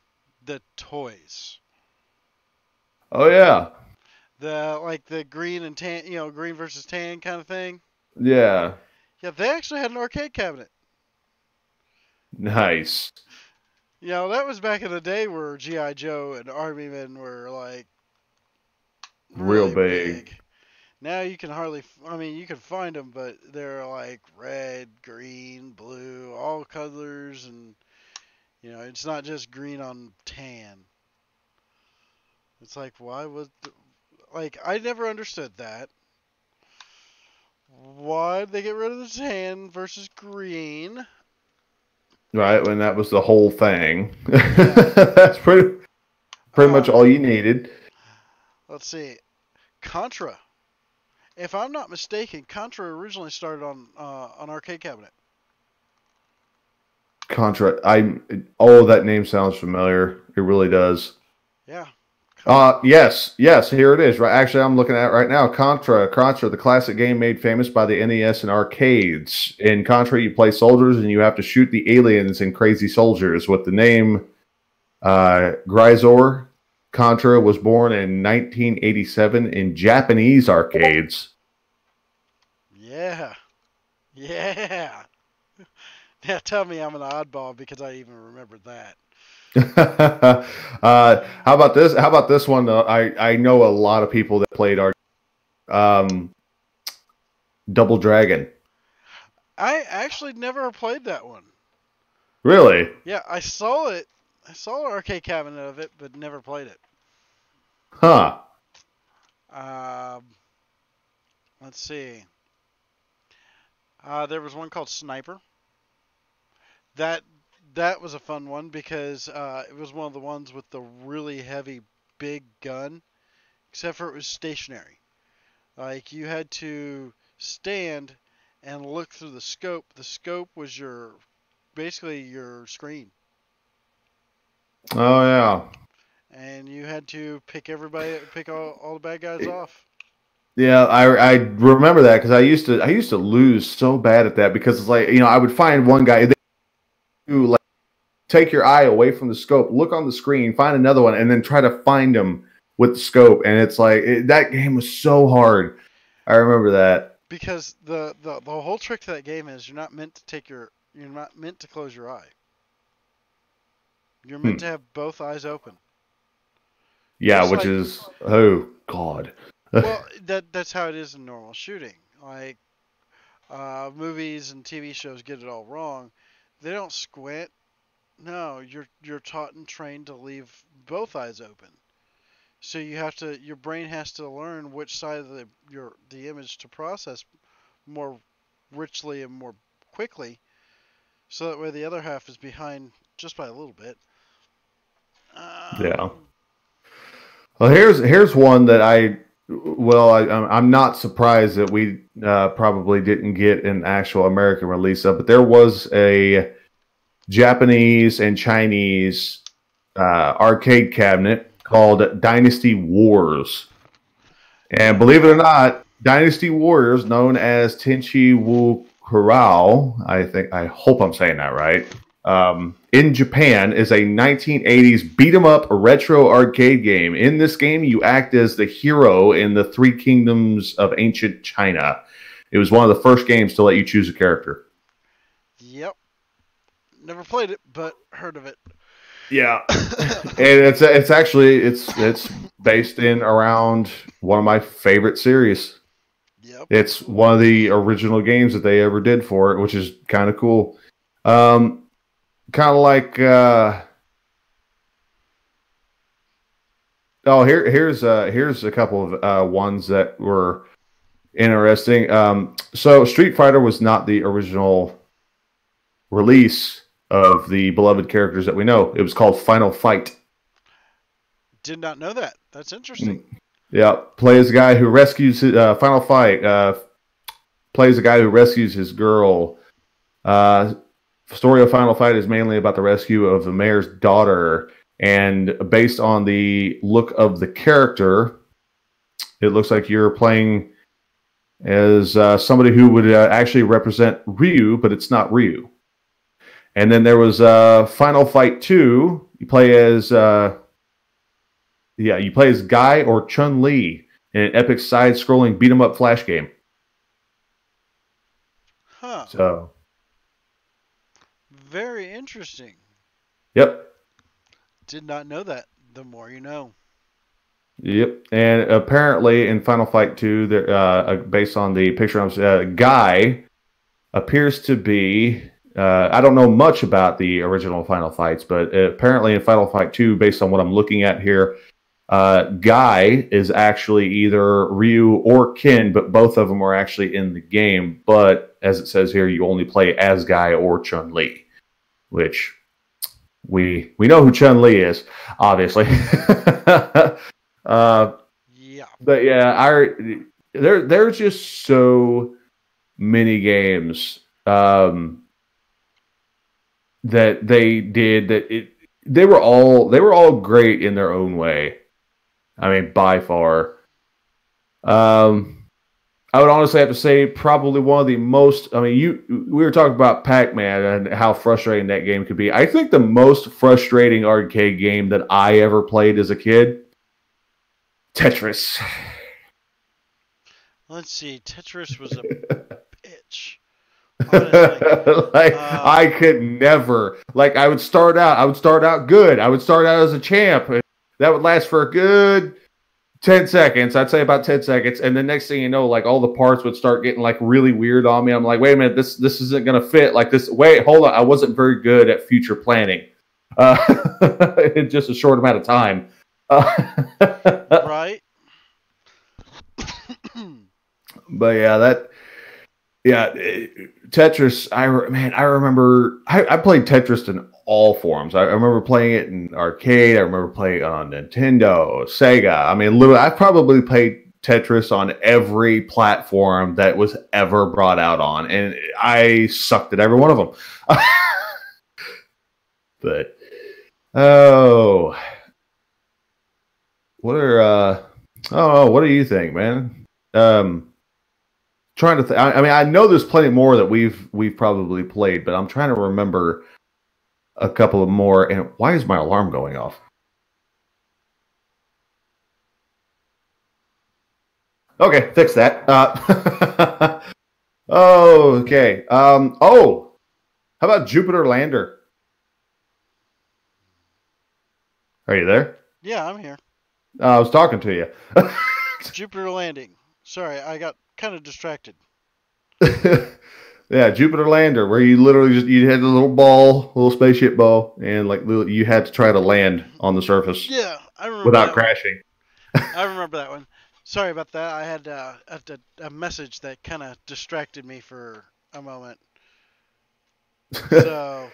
the toys.
Oh yeah.
The green and tan, green versus tan kind of thing.
Yeah.
Yeah, they actually had an arcade cabinet.
Nice.
That was back in the day where G.I. Joe and Army Men were like
Real
really
big.
Now you can hardly, you can find them, but they're like red, green, blue, all colors, and it's not just green on tan. It's like, why was, I never understood that. Why'd they get rid of the tan versus green?
Right, when that was the whole thing. That's pretty much all you needed.
Let's see. Contra. If I'm not mistaken, Contra originally started on arcade cabinet.
Contra. That name sounds familiar. It really does.
Yeah.
Yes, here it is. Right, actually, I'm looking at it right now. Contra, the classic game made famous by the NES and arcades. In Contra, you play soldiers and you have to shoot the aliens and crazy soldiers. With the name Grisor, Contra was born in 1987 in Japanese arcades.
Yeah. Yeah, tell me I'm an oddball because I even remembered that.
How about this? How about this one? I know a lot of people that played Double Dragon.
I actually never played that one.
Really?
Yeah, I saw it. I saw an arcade cabinet of it, but never played it.
Huh.
Let's see. There was one called Sniper. That was a fun one because it was one of the ones with the really heavy, big gun, except for it was stationary. Like, you had to stand and look through the scope. The scope was basically your screen.
Oh, yeah.
And you had to pick all the bad guys off.
Yeah, I remember that because I used to lose so bad at that because it's like, I would find one guy who like take your eye away from the scope, look on the screen, find another one, and then try to find them with the scope. And it's like that game was so hard. I remember that
because the whole trick to that game is you're not meant to close your eye. You're meant to have both eyes open.
Yeah, just is oh god.
Well, that's how it is in normal shooting. Like movies and TV shows get it all wrong. They don't squint. No, you're taught and trained to leave both eyes open. So your brain has to learn which side of the image to process more richly and more quickly, so that way the other half is behind just by a little bit.
Yeah. Well, here's one that I'm not surprised that we probably didn't get an actual American release of, but there was a Japanese and Chinese arcade cabinet called Dynasty Wars. And believe it or not, Dynasty Warriors, known as Tenchi Wu Kurao, I hope I'm saying that right, in Japan, is a 1980s beat-em-up retro arcade game. In this game, you act as the hero in the Three Kingdoms of ancient China. It was one of the first games to let you choose a character.
Yep. Never played it, but heard of it.
Yeah, and it's actually it's based in around one of my favorite series.
Yep.
It's one of the original games that they ever did for it, which is kind of cool. Kind of like here's a couple of ones that were interesting. So Street Fighter was not the original release of the beloved characters that we know. It was called Final Fight.
Did not know that. That's interesting.
Yeah, plays a guy who rescues Final Fight. Plays a guy who rescues his girl. Story of Final Fight is mainly about the rescue of the mayor's daughter, and based on the look of the character, it looks like you're playing as somebody who would actually represent Ryu, but it's not Ryu. And then there was Final Fight 2. You play as Guy or Chun-Li in an epic side-scrolling beat-em-up flash game.
Huh.
So,
very interesting.
Yep.
Did not know that. The more you know.
Yep. And apparently in Final Fight 2, based on the picture, Guy appears to be... I don't know much about the original Final Fights, but apparently in Final Fight 2, based on what I'm looking at here, Guy is actually either Ryu or Ken, but both of them are actually in the game. But as it says here, you only play as Guy or Chun-Li, which we know who Chun-Li is, obviously.
Yeah.
But yeah, there's just so many games that they did that they were all great in their own way. I mean, by far. I would honestly have to say probably one of the most. I mean, we were talking about Pac-Man and how frustrating that game could be. I think the most frustrating arcade game that I ever played as a kid, Tetris.
Let's see. Tetris was a bitch. Honestly.
I could never. I would start out good. I would start out as a champ. That would last for a good 10 seconds. I'd say about 10 seconds. And the next thing you know, all the parts would start getting really weird on me. I'm like, wait a minute, this isn't going to fit like this. Wait, hold on. I wasn't very good at future planning in just a short amount of time.
Right.
But Tetris, I remember I played Tetris in all forms. I remember playing it in arcade. I remember playing it on Nintendo, Sega. I mean, literally, I probably played Tetris on every platform that was ever brought out on, and I sucked at every one of them. But, what do you think, man? Trying to think. I mean, I know there's plenty more that we've probably played, but I'm trying to remember a couple of more. And why is my alarm going off? Okay, fix that. Okay. How about Jupiter Lander? Are you there?
Yeah, I'm here.
I was talking to you.
Jupiter landing. Sorry, I got kind of distracted.
Yeah, Jupiter Lander, where you literally you had a little spaceship ball, and you had to try to land on the surface.
Yeah, I remember
without crashing.
I remember that one. Sorry about that. I had a message that kind of distracted me for a moment. So.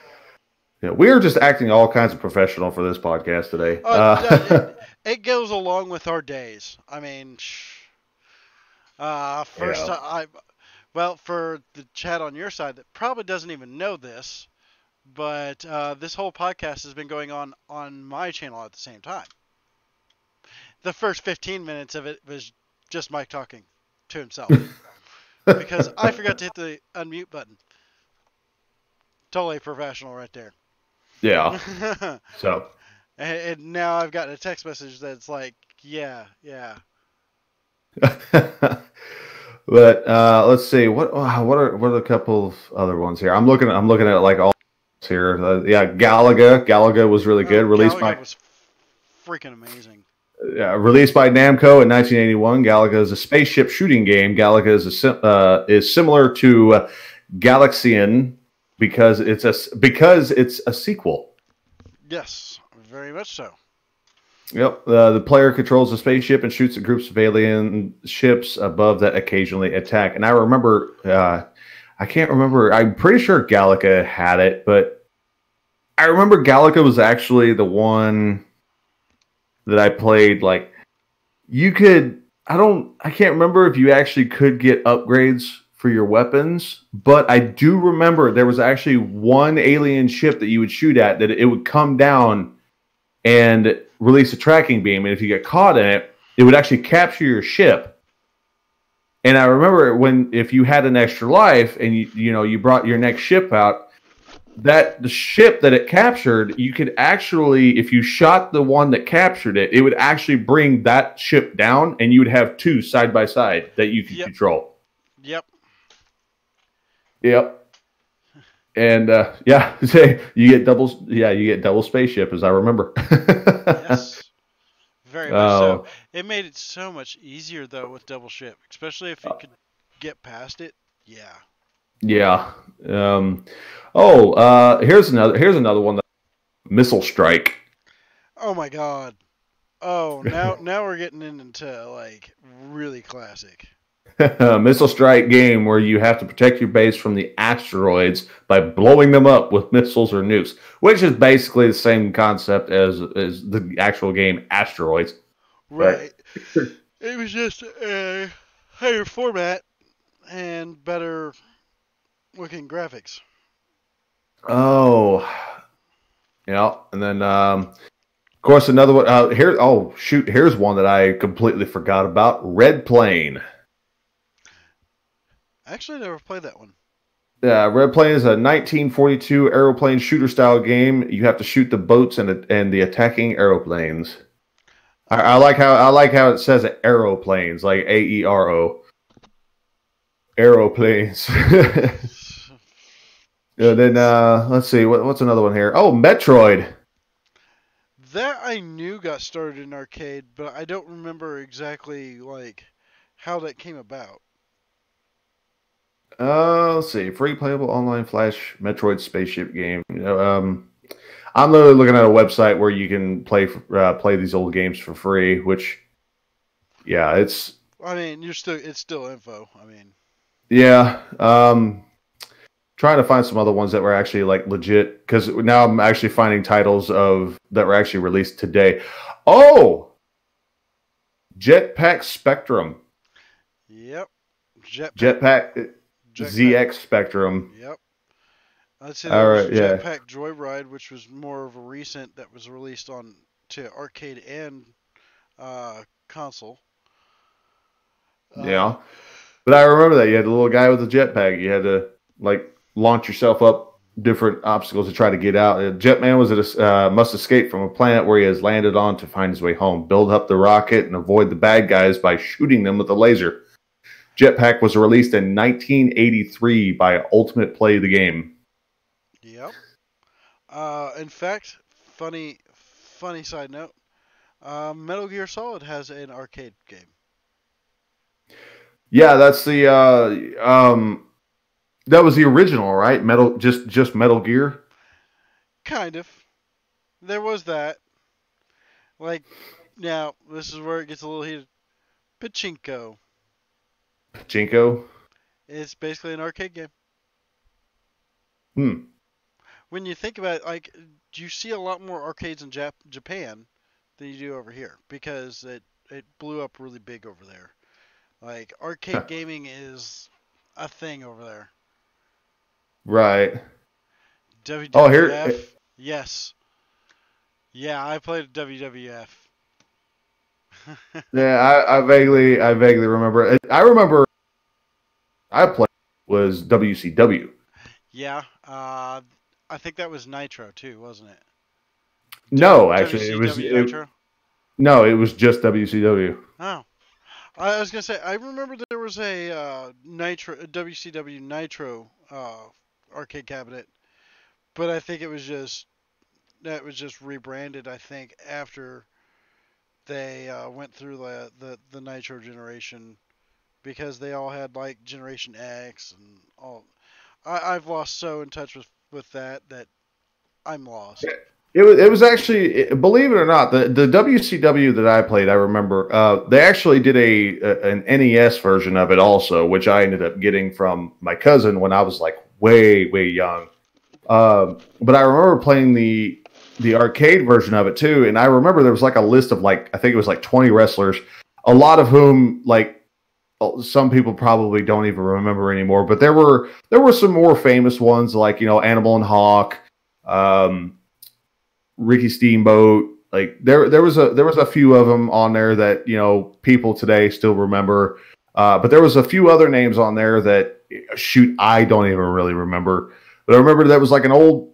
Yeah, we are just acting all kinds of professional for this podcast today.
It goes along with our days. I mean, first, yeah. Well, for the chat on your side that probably doesn't even know this, but this whole podcast has been going on my channel at the same time. The first 15 minutes of it was just Mike talking to himself because I forgot to hit the unmute button. Totally professional right there.
Yeah. So.
And now I've gotten a text message that's like, yeah.
But let's see what are a couple of other ones here. I'm looking at all here. Yeah, Galaga. Galaga was really good.
Galaga was freaking amazing.
Released by Namco in 1981. Galaga is a spaceship shooting game. Galaga is similar to Galaxian because it's a sequel.
Yes, very much so.
Yep. The player controls a spaceship and shoots at groups of alien ships above that occasionally attack. And I remember, I can't remember. I'm pretty sure Galaga had it, but I remember Galaga was actually the one that I played. Like, you could, I can't remember if you actually could get upgrades for your weapons, but I do remember there was actually one alien ship that you would shoot at that it would come down and release a tracking beam, and if you get caught in it, it would actually capture your ship. And I remember if you had an extra life and you brought your next ship out, that the ship that it captured, you could actually, if you shot the one that captured it, it would actually bring that ship down, and you would have two side by side that you could control. Yep. And you get double spaceship, as I remember.
Yes. Very much so. It made it so much easier though with double ship, especially if you could get past it. Yeah.
Yeah. Here's another one. Missile Strike.
Oh my god. Oh, now we're getting into like really classic.
Missile Strike game where you have to protect your base from the asteroids by blowing them up with missiles or nukes, which is basically the same concept as the actual game Asteroids.
Right. It was just a higher format and better looking graphics.
Oh, yeah. And then, of course, another one here. Oh, shoot. Here's one that I completely forgot about. Red Plane.
Actually, I never played that one.
Red Plane is a 1942 aeroplane shooter style game. You have to shoot the boats and the attacking aeroplanes. I like how it says aeroplanes, like AERO. Aeroplanes. And then let's see what's another one here. Oh, Metroid.
That I knew got started in arcade, but I don't remember exactly like how that came about.
Let's see. Free playable online flash Metroid spaceship game. I'm literally looking at a website where you can play these old games for free. Which, yeah, it's.
I mean, it's still info. I mean.
Yeah. Trying to find some other ones that were actually like legit, because now I'm actually finding titles that were actually released today. Oh, Jetpack Spectrum.
Yep.
Jetpack Zx Spectrum.
Yep. I'd say that was Jetpack Joyride, which was more of a recent that was released to arcade and console.
Yeah. But I remember that. You had the little guy with the jetpack. You had to launch yourself up different obstacles to try to get out. Jetman must escape from a planet where he has landed on to find his way home. Build up the rocket and avoid the bad guys by shooting them with a laser. Jetpack was released in 1983 by Ultimate Play the Game.
Yep. In fact, funny side note, Metal Gear Solid has an arcade game.
Yeah, that's the that was the original, right? Just Metal Gear.
Kind of. There was that. Now this is where it gets a little heated. Pachinko.
Pachinko?
It's basically an arcade game. When you think about it, you see a lot more arcades in Japan than you do over here, because it blew up really big over there. Arcade gaming is a thing over there.
Right.
WWF. Oh, here. Yes. Yeah, I played WWF.
Yeah, I vaguely remember. I remember I played was WCW.
Yeah, I think that was Nitro too, wasn't it?
No, actually, it was
Nitro.
No, it was just WCW.
Oh, I was gonna say I remember there was a WCW Nitro arcade cabinet, But I think it was just rebranded. I think after they went through the Nitro generation because they all had like Generation X and all. I've lost so in touch with that I'm lost.
It was actually, believe it or not, the WCW that I played, I remember, they actually did an NES version of it also, which I ended up getting from my cousin when I was like way, way young. But I remember playing the arcade version of it too, and I remember there was like a list of like, I think it was like 20 wrestlers, a lot of whom like some people probably don't even remember anymore, but there were some more famous ones like, you know, Animal and Hawk, Ricky Steamboat. Like there was a few of them on there that, you know, people today still remember. But there was a few other names on there that, shoot, I don't even really remember. But I remember that was like an old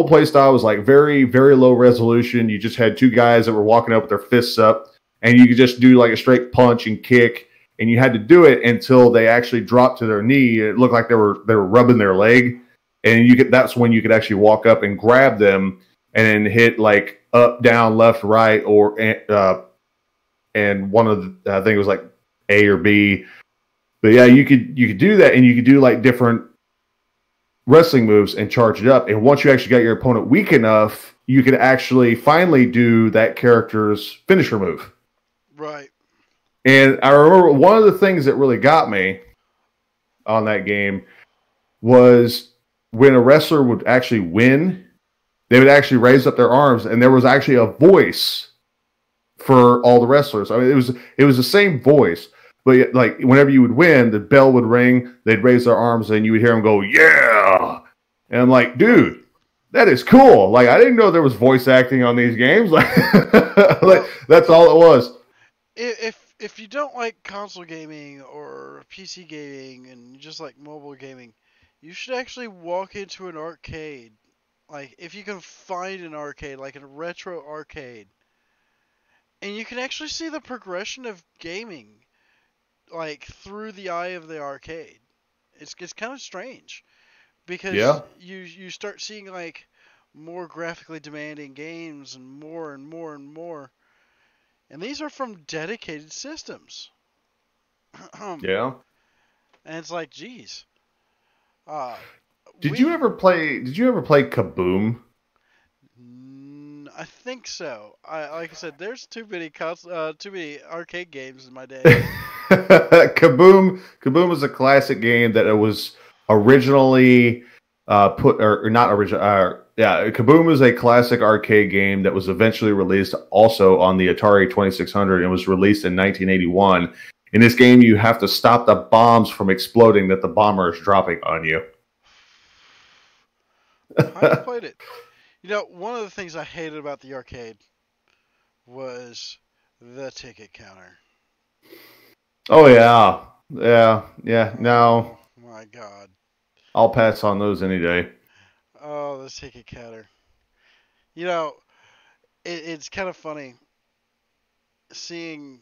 play style. It was like very, very low resolution. You just had two guys that were walking up with their fists up, and you could just do like a straight punch and kick, and you had to do it until they actually dropped to their knee. It looked like they were rubbing their leg, and that's when you could actually walk up and grab them and then hit like up, down, left, right, or and one of the, I think it was like A or B. But yeah, you could do that, and you could do like different wrestling moves and charge it up. And once you actually got your opponent weak enough, you could actually finally do that character's finisher move.
Right.
And I remember one of the things that really got me on that game was when a wrestler would actually win, they would actually raise up their arms, and there was actually a voice for all the wrestlers. I mean, it was the same voice, but like whenever you would win, the bell would ring, they'd raise their arms, and you would hear them go, "Yeah!" And I'm like, dude, that is cool. Like, I didn't know there was voice acting on these games. Like, like that's all it was.
If you don't like console gaming or PC gaming and you just like mobile gaming, you should actually walk into an arcade. Like, if you can find an arcade, like a retro arcade, and you can actually see the progression of gaming, like, through the eye of the arcade. It's kind of strange, because you start seeing, like, more graphically demanding games and more and more and more. And these are from dedicated systems.
Yeah.
And it's like, geez.
Did you ever play Kaboom?
I think so. Like I said, there's too many arcade games in my day.
Kaboom was a classic game that it was originally not original. Kaboom was a classic arcade game that was eventually released also on the Atari 2600 and was released in 1981. In this game, you have to stop the bombs from exploding that the bomber is dropping on you.
I played it. You know, one of the things I hated about the arcade was the ticket counter.
Oh, yeah. Yeah. No.
Oh, my God.
I'll pass on those any day.
Oh, the ticket counter. You know, it's kind of funny seeing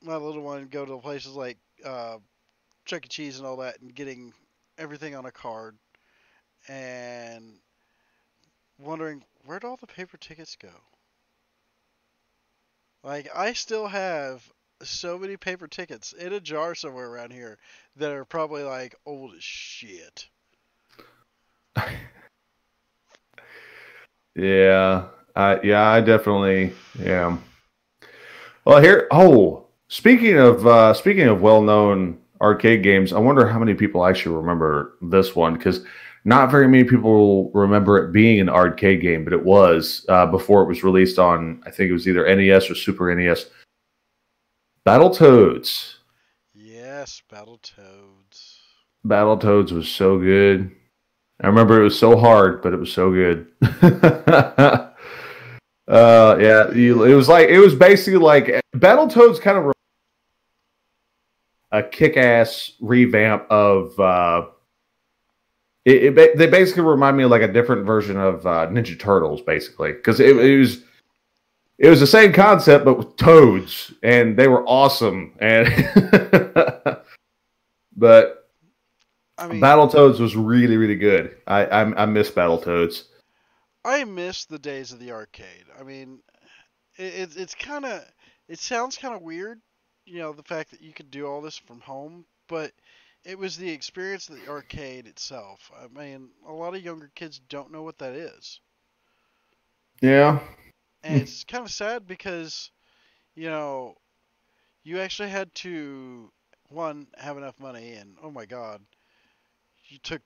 my little one go to places like Chuck E. Cheese and all that and getting everything on a card and wondering, where'd all the paper tickets go? Like, I still have so many paper tickets in a jar somewhere around here that are probably like old as shit.
Yeah, I definitely am. Well, speaking of well-known arcade games, I wonder how many people actually remember this one, because not very many people remember it being an arcade game, but it was before it was released on, I think it was either NES or Super NES. Battletoads.
Yes, Battletoads.
Battletoads was so good. I remember it was so hard, but it was so good. It was basically like Battletoads kind of a kick-ass revamp of. They basically remind me of like a different version of Ninja Turtles, basically, because it was the same concept but with toads, and they were awesome. And but
I mean,
Battletoads was really, really good. I miss Battletoads.
I miss the days of the arcade. I mean, it's kind of, it sounds kind of weird, the fact that you could do all this from home, but it was the experience of the arcade itself. I mean, a lot of younger kids don't know what that is.
Yeah.
And it's kind of sad because, you know, you actually had to, one, have enough money, and oh my God,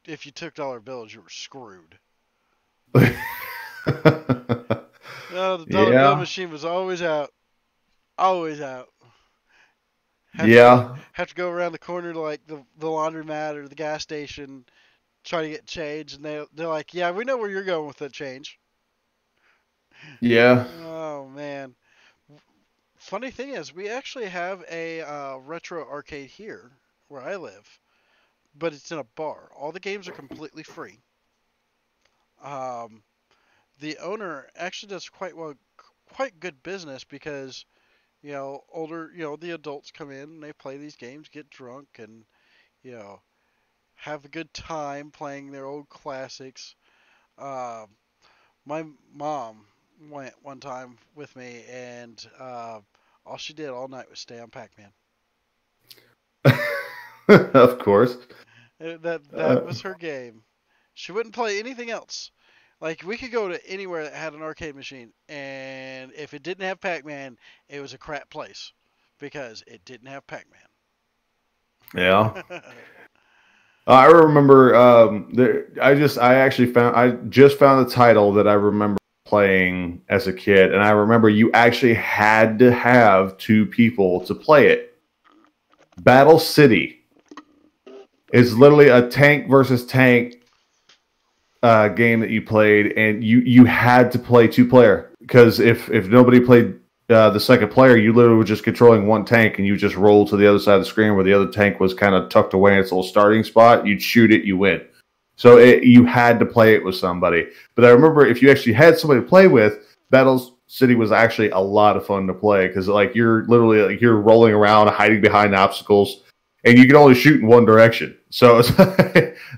if you took dollar bills, you were screwed. No, the dollar bill
Yeah.
machine was always out, always out.
Yeah.
Have to go around the corner to like the laundromat or the gas station, try to get change, and they're like, yeah, we know where you're going with that change.
Yeah.
Oh man. Funny thing is, we actually have a retro arcade here where I live, but it's in a bar. All the games are completely free. Um, the owner actually does quite good business because older, the adults come in and they play these games, get drunk, and you know have a good time playing their old classics. Um, my mom went one time with me, and all she did all night was stay on Pac-Man.
Of course.
That was her game. She wouldn't play anything else. Like we could go to anywhere that had an arcade machine, and if it didn't have Pac-Man, it was a crap place because it didn't have
Yeah.
Pac-Man.
I remember. I just found the title that I remember playing as a kid, and I remember you actually had to have two people to play it. Battle City is literally a tank versus tank game that you played, and you had to play two player because if nobody played the second player, you literally were just controlling one tank, and you just roll to the other side of the screen where the other tank was kind of tucked away in its little starting spot. You'd shoot it, you win. So you had to play it with somebody. But I remember if you actually had somebody to play with, Battle City was actually a lot of fun to play because like you're literally like you're rolling around, hiding behind obstacles, and you can only shoot in one direction. So it's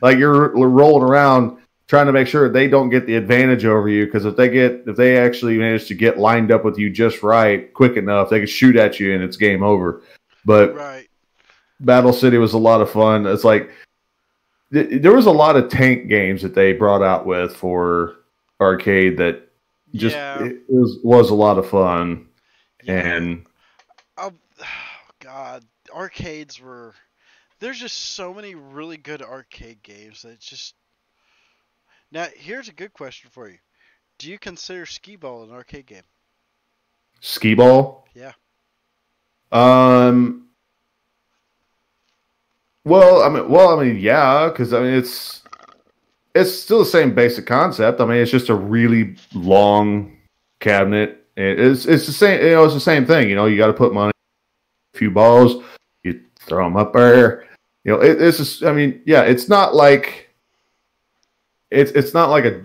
like you're rolling around trying to make sure they don't get the advantage over you because if they actually manage to get lined up with you just right, quick enough, they can shoot at you and it's game over. But
Right.
Battle City was a lot of fun. It's like there was a lot of tank games that they brought out with for arcade that just it was a lot of fun.
Yeah.
And
Oh, God, arcades were. There's just so many really good arcade games that just. Now, here's a good question for you. Do you consider Skee-Ball an arcade game?
Skee-Ball?
Yeah.
Well, I mean, yeah, because I mean, it's still the same basic concept. I mean, it's just a really long cabinet. It's the same. It's the same thing. You got to put money, a few balls, you throw them up there. It's just. I mean, yeah, it's not like it's not like a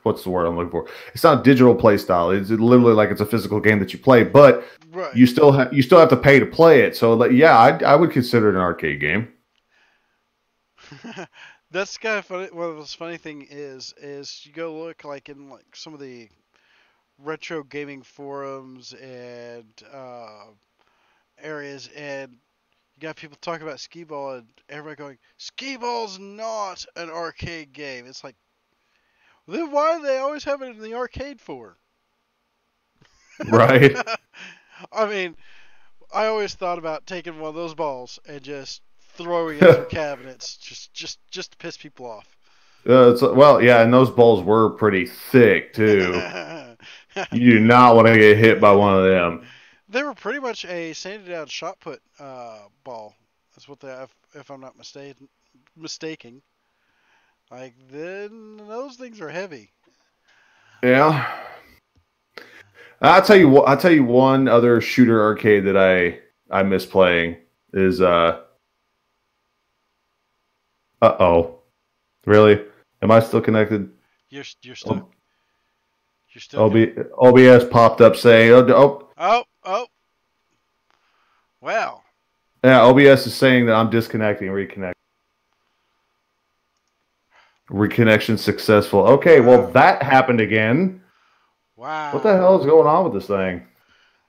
what's the word I'm looking for? It's not a digital play style. It's literally like it's a physical game that you play, but
right.
you still have to pay to play it. So like, yeah, I would consider it an arcade game.
That's kind of funny. Well, the funny thing is you go look like in like some of the retro gaming forums and areas, and you got people talking about Skee-Ball, and everybody going, Skee-Ball's not an arcade game. It's like, then why do they always have it in the arcade for?
Right.
I mean, I always thought about taking one of those balls and just throwing it through cabinets, just to piss people off.
Well, yeah, and those balls were pretty thick too. You do not want to get hit by one of them.
They were pretty much a sanded down shot put ball. That's what they, if I'm not mistaking. Like then those things are heavy.
Yeah. I'll tell you one other shooter arcade that I miss playing is uh-oh. Really? Am I still connected?
You're still
OBS popped up saying, oh.
Wow.
Yeah, OBS is saying that I'm disconnecting, reconnecting. Reconnection successful. Okay, well, that happened again.
Wow.
What the hell is going on with this thing?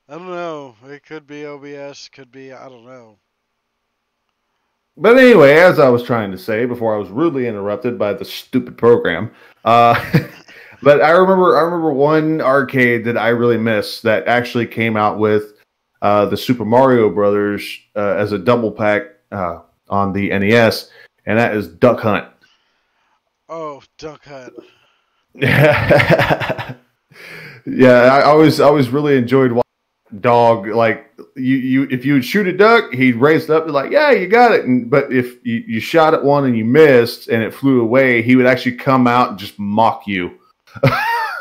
I don't know. It could be OBS, could be, I don't know.
But anyway, as I was trying to say before I was rudely interrupted by the stupid program, but I remember one arcade that I really missed that actually came out with the Super Mario Brothers as a double pack on the NES, and that is Duck Hunt.
Oh, Duck Hunt.
Yeah, I always really enjoyed watching dog, like you if you would shoot a duck, he'd raise it up and like, yeah, you got it. But if you shot at one and you missed and it flew away, he would actually come out and just mock you.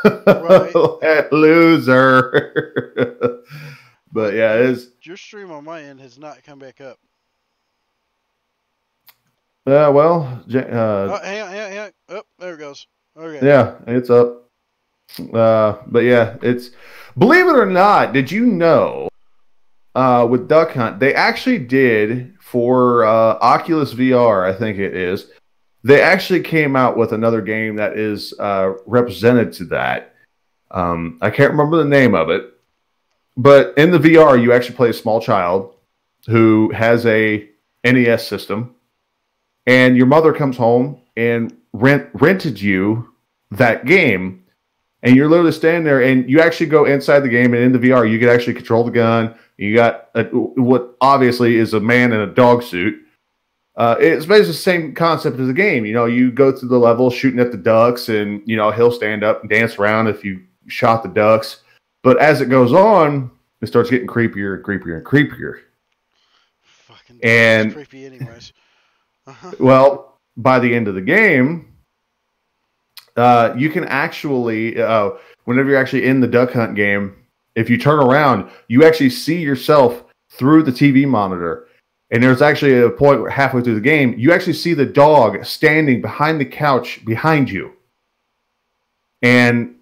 Right. Loser. But yeah, it is.
Your stream on my end has not come back up.
Well,
hang on. Oh, there it goes. Okay.
Yeah, it's up. But yeah, it's, believe it or not, did you know with Duck Hunt, they actually did for Oculus VR, I think it is, they actually came out with another game that is represented to that. I can't remember the name of it, but in the VR, you actually play a small child who has a NES system, and your mother comes home and rented you that game. And you're literally standing there, and you actually go inside the game, and in the VR, you can actually control the gun. You got what obviously is a man in a dog suit. It's basically the same concept as the game. You know, you go through the level shooting at the ducks, and, you know, he'll stand up and dance around if you shot the ducks. But as it goes on, it starts getting creepier and creepier and creepier.
Fucking
and
creepy anyways.
Well, by the end of the game, you can actually, whenever you're actually in the Duck Hunt game, if you turn around, you actually see yourself through the TV monitor. And there's actually a point where halfway through the game, you actually see the dog standing behind the couch behind you. And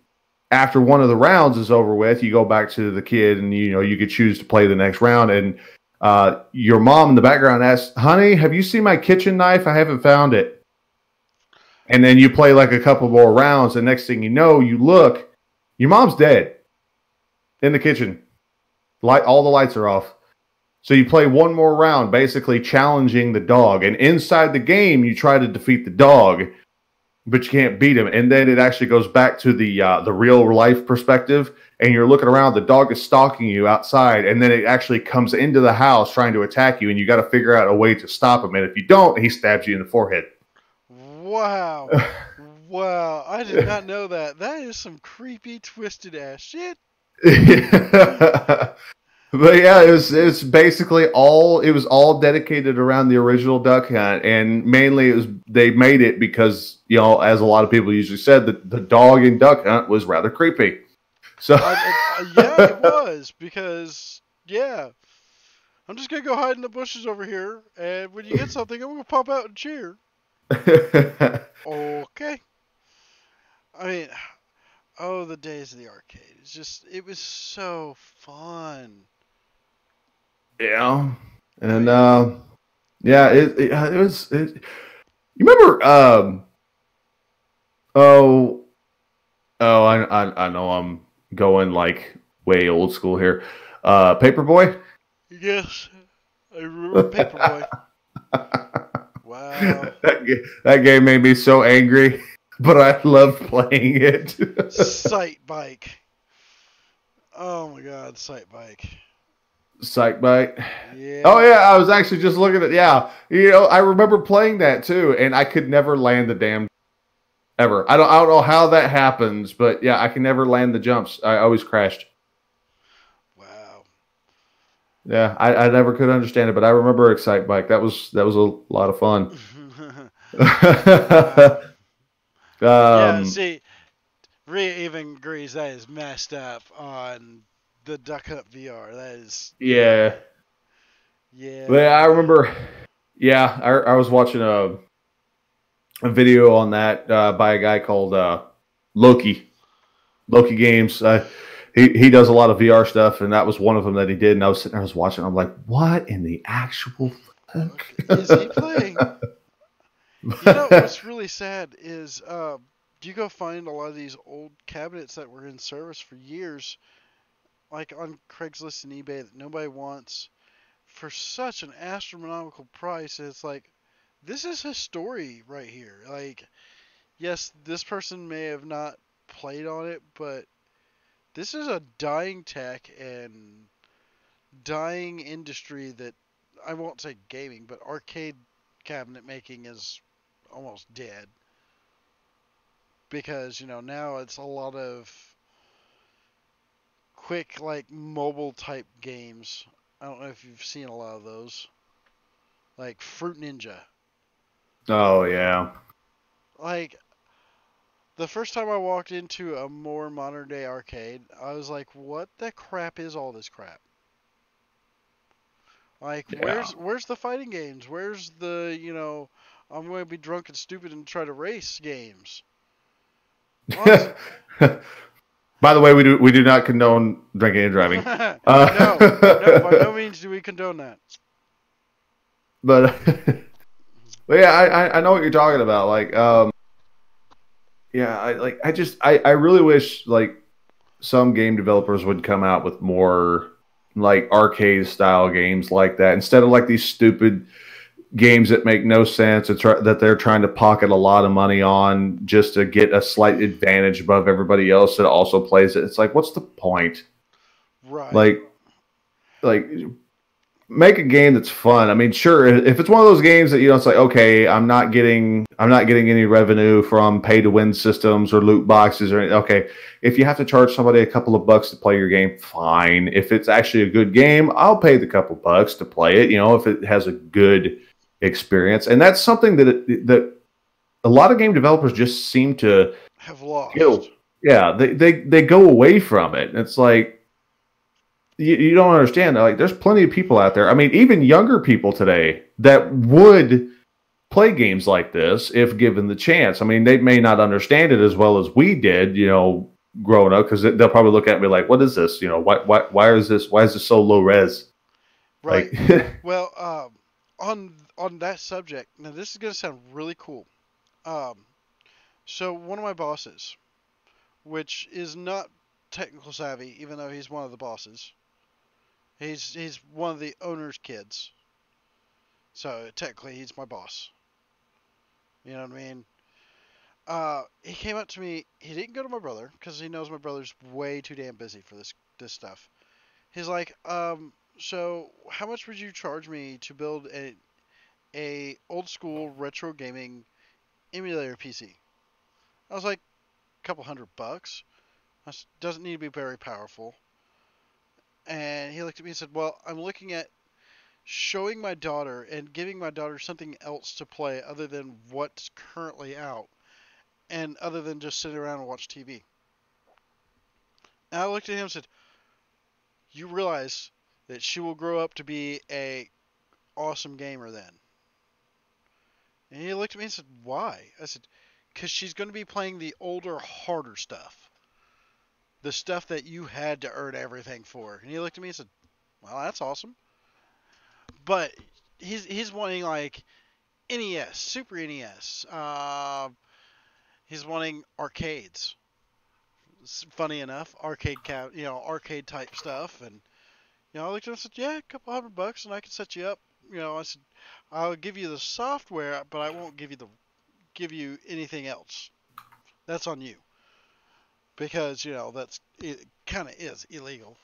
after one of the rounds is over with, you go back to the kid, and you could choose to play the next round. And your mom in the background asks, "Honey, have you seen my kitchen knife? I haven't found it." And then you play like a couple more rounds, and next thing you know, you look, your mom's dead in the kitchen. All the lights are off. So you play one more round, basically challenging the dog. And inside the game, you try to defeat the dog, but you can't beat him. And then it actually goes back to the real life perspective, and you're looking around. The dog is stalking you outside, and then it actually comes into the house trying to attack you, and you got to figure out a way to stop him. And if you don't, he stabs you in the forehead.
Wow. Wow. I did not know that. That is some creepy, twisted ass shit.
But yeah, it's basically all dedicated around the original Duck Hunt, and mainly they made it because, as a lot of people usually said, that the dog in Duck Hunt was rather creepy. So
yeah, it was, because I'm just gonna go hide in the bushes over here, and when you get something, I'm gonna pop out and cheer. Okay. I mean, the days of the arcade. It was so fun.
Yeah. And, it was, you remember, I know I'm going like way old school here. Paperboy?
Yes. I remember Paperboy. Wow.
That game made me so angry, but I loved playing it.
Sight Bike. Oh my god, Sight Bike.
Sight Bike?
Yeah.
Oh yeah, I was actually just looking at, I remember playing that too, and I could never land the damn ever. I don't know how that happens, but yeah, I can never land the jumps. I always crashed.
Wow.
Yeah, I never could understand it, but I remember Excite Bike. That was a lot of fun.
See, Rhea even agrees that is messed up on the Duck Hunt VR. That is...
Yeah.
Yeah.
But I remember, I was watching a video on that by a guy called Loki Games. he does a lot of VR stuff, and that was one of them that he did. And I was sitting there, I was watching. I'm like, what in the actual fuck
is he playing? You know what's really sad is you go find a lot of these old cabinets that were in service for years, like on Craigslist and eBay that nobody wants, for such an astronomical price. It's like, this is his story right here. Like, yes, this person may have not played on it, but this is a dying tech and dying industry that, I won't say gaming, but arcade cabinet making is almost dead. Because, now it's a lot of quick, like, mobile type games. I don't know if you've seen a lot of those. Like Fruit Ninja.
Oh, yeah.
Like, the first time I walked into a more modern day arcade, I was like, what the crap is all this crap? Like,
Yeah.
where's the fighting games? Where's the, I'm going to be drunk and stupid and try to race games?
By the way, we do not condone drinking and driving.
No, by no means do we condone that.
But yeah, I know what you're talking about. Like, yeah, I really wish like some game developers would come out with more like arcade style games like that instead of like these stupid games that make no sense that they're trying to pocket a lot of money on just to get a slight advantage above everybody else that also plays it. It's like, what's the point?
Right.
Like make a game that's fun. I mean, sure, if it's one of those games that it's like, okay, I'm not getting any revenue from pay to win systems or loot boxes or anything. Okay, if you have to charge somebody a couple of bucks to play your game, fine. If it's actually a good game, I'll pay the couple bucks to play it. If it has a good experience, and that's something that a lot of game developers just seem to
have lost.
Yeah, they go away from it. It's like, you don't understand. Like, there's plenty of people out there. I mean, even younger people today that would play games like this if given the chance. I mean, they may not understand it as well as we did, growing up, because they'll probably look at me like, "What is this? Why is this? Why is this so low res?"
Right.
Like,
well, on that subject, now this is gonna sound really cool. So one of my bosses, which is not technical savvy, even though he's one of the bosses. He's one of the owner's kids. So technically he's my boss. You know what I mean? He came up to me. He didn't go to my brother because he knows my brother's way too damn busy for this stuff. He's like, so how much would you charge me to build a old school retro gaming emulator PC? I was like, a couple $100. Doesn't need to be very powerful. And he looked at me and said, well, I'm looking at showing my daughter and giving my daughter something else to play other than what's currently out, and other than just sit around and watch TV. And I looked at him and said, you realize that she will grow up to be a awesome gamer then? And he looked at me and said, why? I said, because she's going to be playing the older, harder stuff. The stuff that you had to earn everything for. And he looked at me and said, well, that's awesome. But he's wanting like NES, Super NES. He's wanting arcades. Funny enough, arcade type stuff. And I looked at him and said, yeah, a couple $100 and I can set you up. I said, I'll give you the software, but I won't give you anything else. That's on you. Because, it kind of is illegal.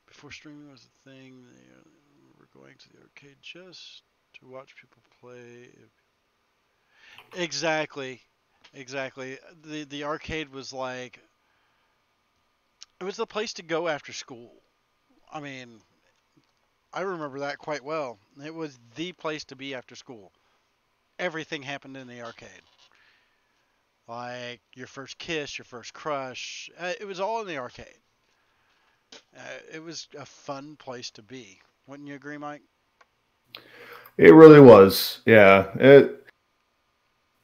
Before streaming was a thing, they were going to the arcade just to watch people play. Exactly. The arcade was like, it was the place to go after school. I mean, I remember that quite well. It was the place to be after school. Everything happened in the arcade. Like your first kiss, your first crush. It was all in the arcade. It was a fun place to be. Wouldn't you agree, Mike? It
really was. Yeah.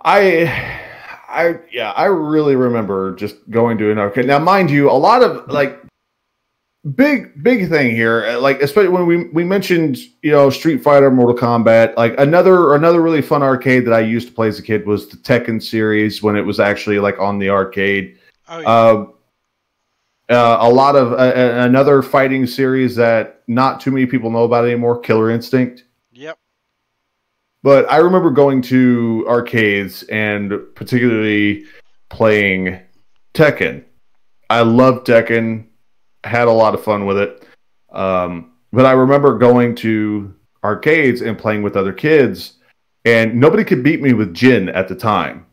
I I really remember just going to an arcade. Now, mind you, a lot of like big thing here, like especially when we mentioned Street Fighter, Mortal Kombat. Like another really fun arcade that I used to play as a kid was the Tekken series when it was actually like on the arcade.
Oh, yeah.
A lot of another fighting series that not too many people know about anymore, Killer Instinct.
Yep.
But I remember going to arcades and particularly playing Tekken. I loved Tekken, had a lot of fun with it. But I remember going to arcades and playing with other kids, and nobody could beat me with Jin at the time.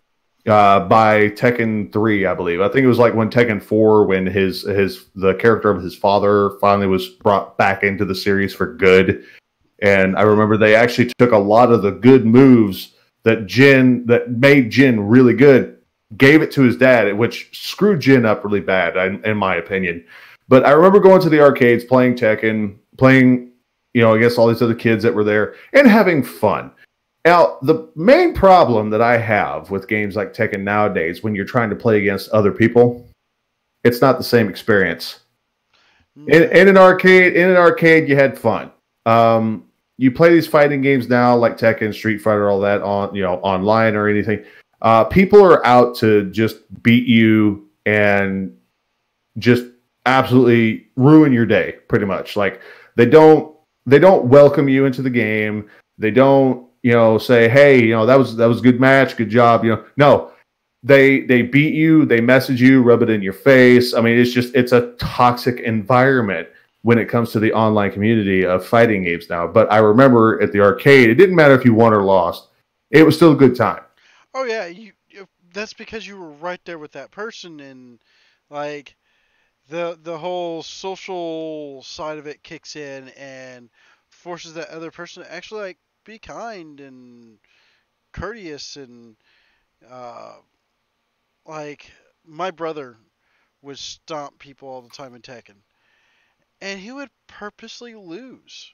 By Tekken 3, I believe. I think it was like when Tekken 4, when the character of his father finally was brought back into the series for good. And I remember they actually took a lot of the good moves that made Jin really good, gave it to his dad, which screwed Jin up really bad, in my opinion. But I remember going to the arcades, playing Tekken, playing, against all these other kids that were there, and having fun. Now, the main problem that I have with games like Tekken nowadays, when you're trying to play against other people, it's not the same experience. In an arcade, you had fun. You play these fighting games now, like Tekken, Street Fighter, all that on online or anything. People are out to just beat you and just absolutely ruin your day, pretty much. Like they don't welcome you into the game. They don't say, hey, that was a good match, good job. No, they beat you, they message you, rub it in your face. I mean, it's a toxic environment when it comes to the online community of fighting games now. But I remember at the arcade, it didn't matter if you won or lost. It was still a good time.
Oh, yeah. That's because you were right there with that person, and like the whole social side of it kicks in and forces that other person to actually like be kind and courteous. And like my brother would stomp people all the time in Tekken, and he would purposely lose.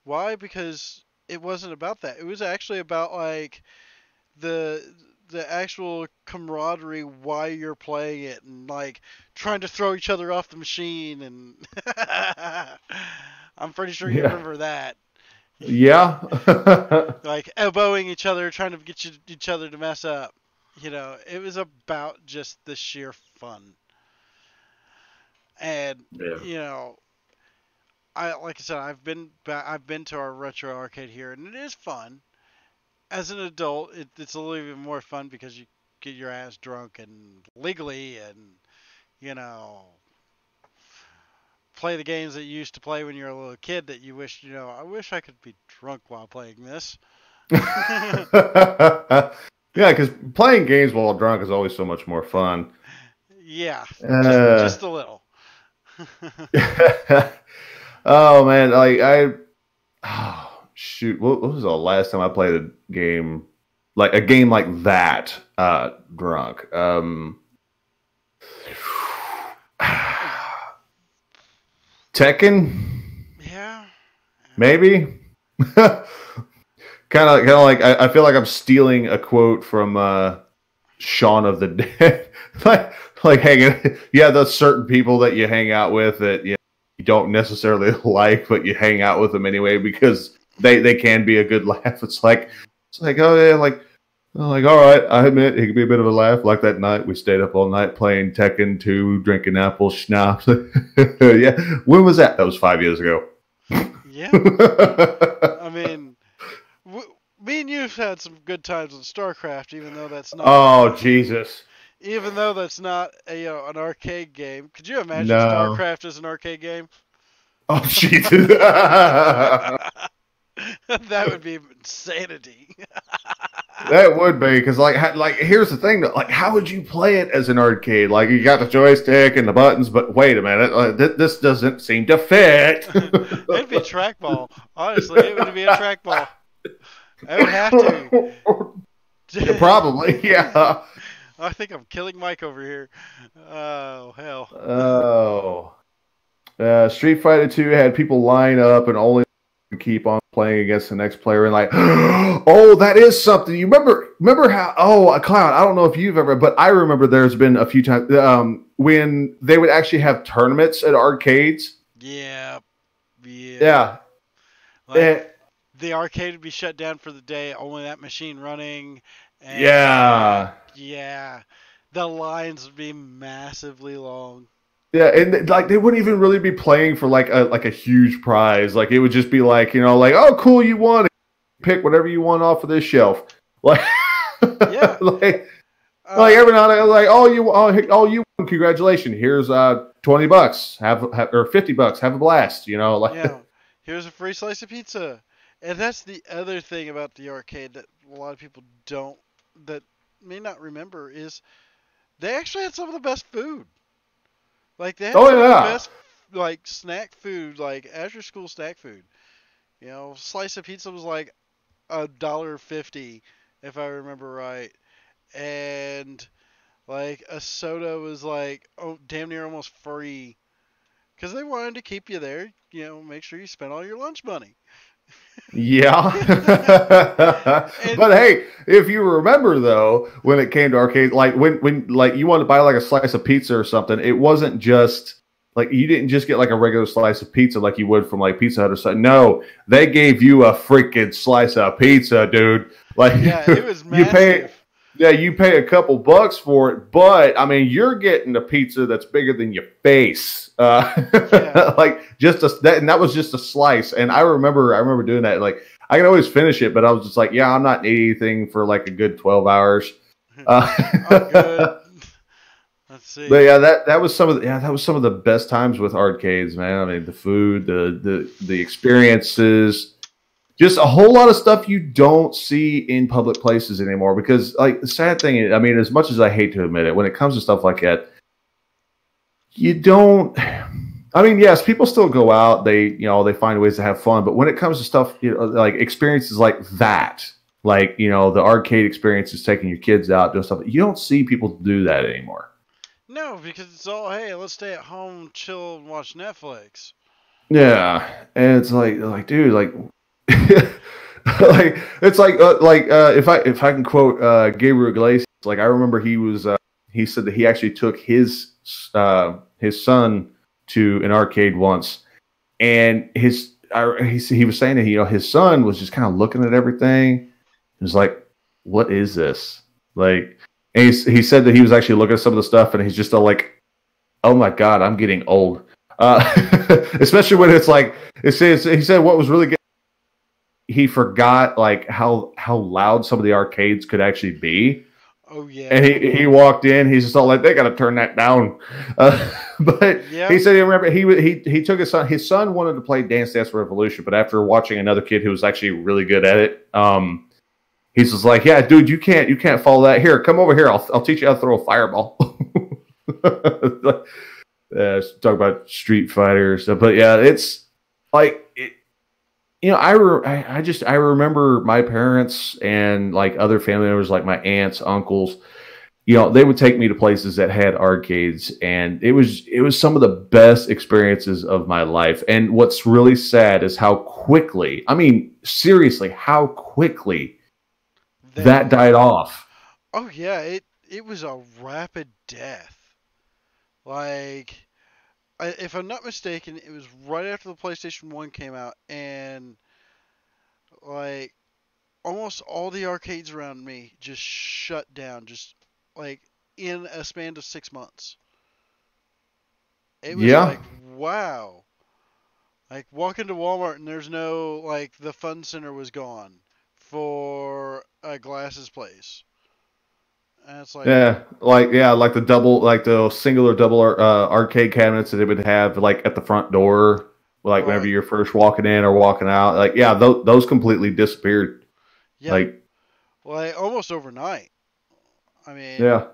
Why? Because it wasn't about that. It was actually about like the actual camaraderie while you're playing it, and like trying to throw each other off the machine. And I'm pretty sure you remember that.
Yeah.
Like elbowing each other, trying to get each other to mess up. It was about just the sheer fun. And like I said, I've been to our retro arcade here, and it is fun. As an adult, it's a little even more fun because you get your ass drunk and legally, and play the games that you used to play when you were a little kid that you wish, I wish I could be drunk while playing this.
Yeah, because playing games while drunk is always so much more fun.
Yeah, just a little.
Oh man, shoot, what was the last time I played a game like that drunk? Tekken?
Yeah.
Maybe. Kind of like I feel like I'm stealing a quote from Shaun of the Dead. like hanging, those certain people that you hang out with that you don't necessarily like, but you hang out with them anyway because they can be a good laugh. It's like oh yeah, like all right, I admit it can be a bit of a laugh. Like that night we stayed up all night playing Tekken 2, drinking apple schnapps. Yeah, when was that? That was 5 years ago.
Yeah. I mean, me and you've had some good times on StarCraft, even though that's not.
Oh Jesus!
Even though that's not an arcade game. Could you imagine
No.
StarCraft as an arcade game?
Oh Jesus!
That would be insanity.
That would be, because like here's the thing, like how would you play it as an arcade? Like you got the joystick and the buttons, but wait a minute, this doesn't seem to fit.
It'd be a trackball. Honestly, it would be a trackball. I would have to.
Probably, yeah.
I think I'm killing Mike over here. Oh hell.
Oh. Street Fighter 2 had people line up and only keep on playing against the next player and like, oh, that is something. You remember how, oh, Cloud, I don't know if you've ever, but I remember there's been a few times when they would actually have tournaments at arcades.
Yeah.
Yeah.
Like, the arcade would be shut down for the day, only that machine running. And
yeah.
The lines would be massively long.
Yeah, and like they wouldn't even really be playing for like a huge prize. Like it would just be like, like, oh cool, you won. Pick whatever you want off of this shelf. Like
yeah.
like every now and then, like, oh you won, congratulations. Here's $20. Have or $50. Have a blast, like
yeah. Here's a free slice of pizza. And that's the other thing about the arcade that a lot of people may not remember is they actually had some of the best food. Like they had some of the best like snack food, like after school snack food. Slice of pizza was like $1.50 if I remember right. And like a soda was like damn near almost free. Because they wanted to keep you there, make sure you spent all your lunch money.
Yeah. But hey, if you remember though, when it came to arcade, like when like you wanted to buy like a slice of pizza or something, it wasn't just like you didn't just get like a regular slice of pizza like you would from like Pizza Hut or something. No, they gave you a freaking slice of pizza, dude. Like
yeah, it was massive.
You pay a couple bucks for it, but I mean, you're getting a pizza that's bigger than your face. Like just and that was just a slice. And I remember doing that. Like I can always finish it, but I was just like, yeah, I'm not eating anything for like a good 12 hours.
Good. Let's see.
But yeah, that was some of the best times with arcades, man. I mean, the food, the experiences. Just a whole lot of stuff you don't see in public places anymore because, like, the sad thing is, I mean, as much as I hate to admit it, when it comes to stuff like that, you don't. I mean, yes, people still go out. They find ways to have fun. But when it comes to stuff, like experiences like that, like, the arcade experiences, taking your kids out, doing stuff, you don't see people do that anymore.
No, because it's all, hey, let's stay at home, chill, and watch Netflix.
Yeah, and it's like, dude, like. Like it's like if I can quote Gabriel Iglesias, like I remember he said that he actually took his son to an arcade once, and he was saying that his son was just kind of looking at everything. He was like, "What is this?" Like, and he said that he was actually looking at some of the stuff, and he's just like, "Oh my God, I'm getting old." Especially when it's like he said what was really good. He forgot like how loud some of the arcades could actually be.
Oh yeah.
And he walked in. He's just all like, they got to turn that down. But he said he remember he took his son. His son wanted to play Dance Dance Revolution, but after watching another kid who was actually really good at it, he's just like, yeah, dude, you can't follow that. Here, come over here. I'll teach you how to throw a fireball. Talk about Street Fighter stuff, but yeah, it's like. I remember my parents and like other family members, like my aunts, uncles, they would take me to places that had arcades, and it was some of the best experiences of my life. And what's really sad is how quickly, I mean, seriously, how quickly that died off.
Oh yeah, it was a rapid death. Like, if I'm not mistaken, it was right after the PlayStation 1 came out, and like almost all the arcades around me just shut down, just like in a span of 6 months. It was like, wow. Like, walk into Walmart and there's no, like, the Fun Center was gone for a glasses place. And it's like,
like the double, like the single or double arcade cabinets that they would have like at the front door, like whenever you're first walking in or walking out. Like, yeah, those completely disappeared.
Yeah, like almost overnight. I mean,
yeah.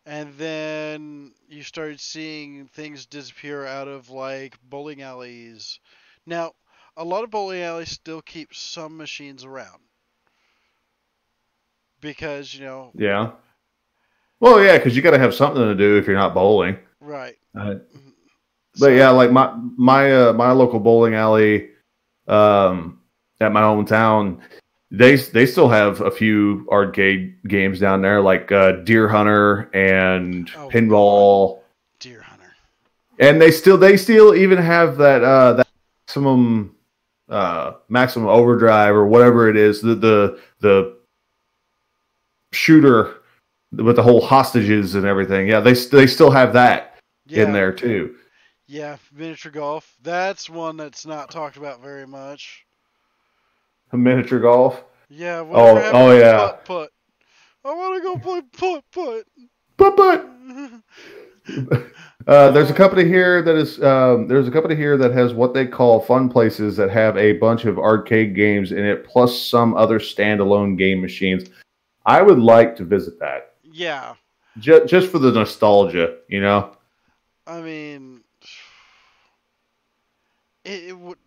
And then you started seeing things disappear out of like bowling alleys. Now, a lot of bowling alleys still keep some machines around because
Yeah. Well, yeah, because you got to have something to do if you're not bowling.
Right.
But yeah, like my local bowling alley, at my hometown, they still have a few arcade games down there, like Deer Hunter and Pinball.
Deer Hunter.
And they still even have that maximum overdrive or whatever it is, the shooter with the whole hostages and everything. Yeah, they still have that in there too.
Yeah, miniature golf. That's one that's not talked about very much.
A miniature golf.
Yeah.
Oh yeah.
Putt. I want to go play putt.
There's a company here that has what they call fun places that have a bunch of arcade games in it, plus some other standalone game machines. I would like to visit that.
Yeah.
Just for the nostalgia, you know?
I mean, it would,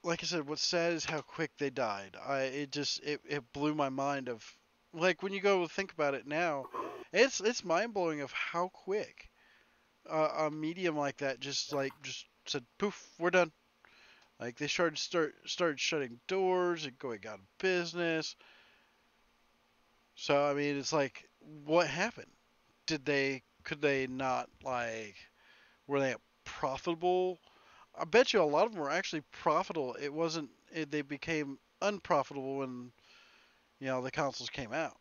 like I said, what's sad is how quick they died. It blew my mind of, like, when you go think about it now, it's mind-blowing of how quick a medium like that just said, poof, we're done. Like, they started shutting doors and going out of business. So, I mean, it's like, what happened? Could they not, like, were they profitable? I bet you a lot of them were actually profitable. They became unprofitable when, the consoles came out.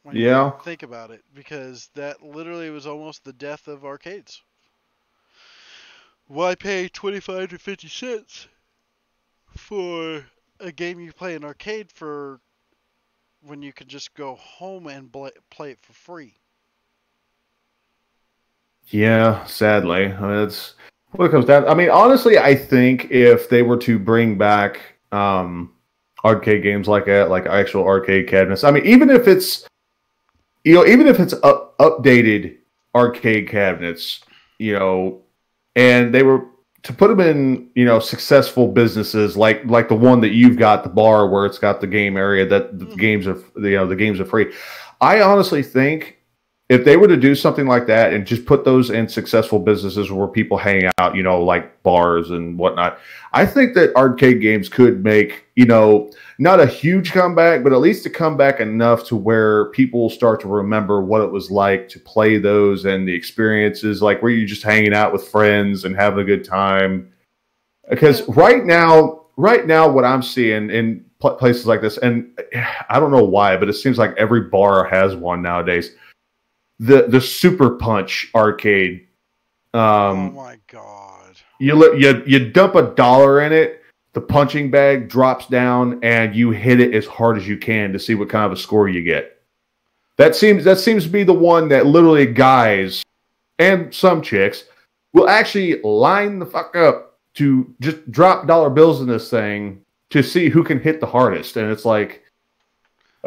When you think about it, because that literally was almost the death of arcades. Why pay 25 to 50 cents for a game you play in arcade for when you can just go home and play it for free?
Yeah, sadly. I mean, that's what it comes down. I mean, honestly, I think if they were to bring back arcade games like that, like actual arcade cabinets, I mean, even if it's updated arcade cabinets, and they were to put them in, successful businesses like the one that you've got, the bar where it's got the game area that the games are free. I honestly think if they were to do something like that and just put those in successful businesses where people hang out, like bars and whatnot, I think that arcade games could make, not a huge comeback, but at least a comeback enough to where people start to remember what it was like to play those and the experiences, like where you're just hanging out with friends and having a good time. Because right now, what I'm seeing in places like this, and I don't know why, but it seems like every bar has one nowadays. The Super Punch arcade.
Oh my god!
You dump $1 in it, the punching bag drops down, and you hit it as hard as you can to see what kind of a score you get. That seems to be the one that literally guys and some chicks will actually line the fuck up to just drop dollar bills in this thing to see who can hit the hardest, and it's like,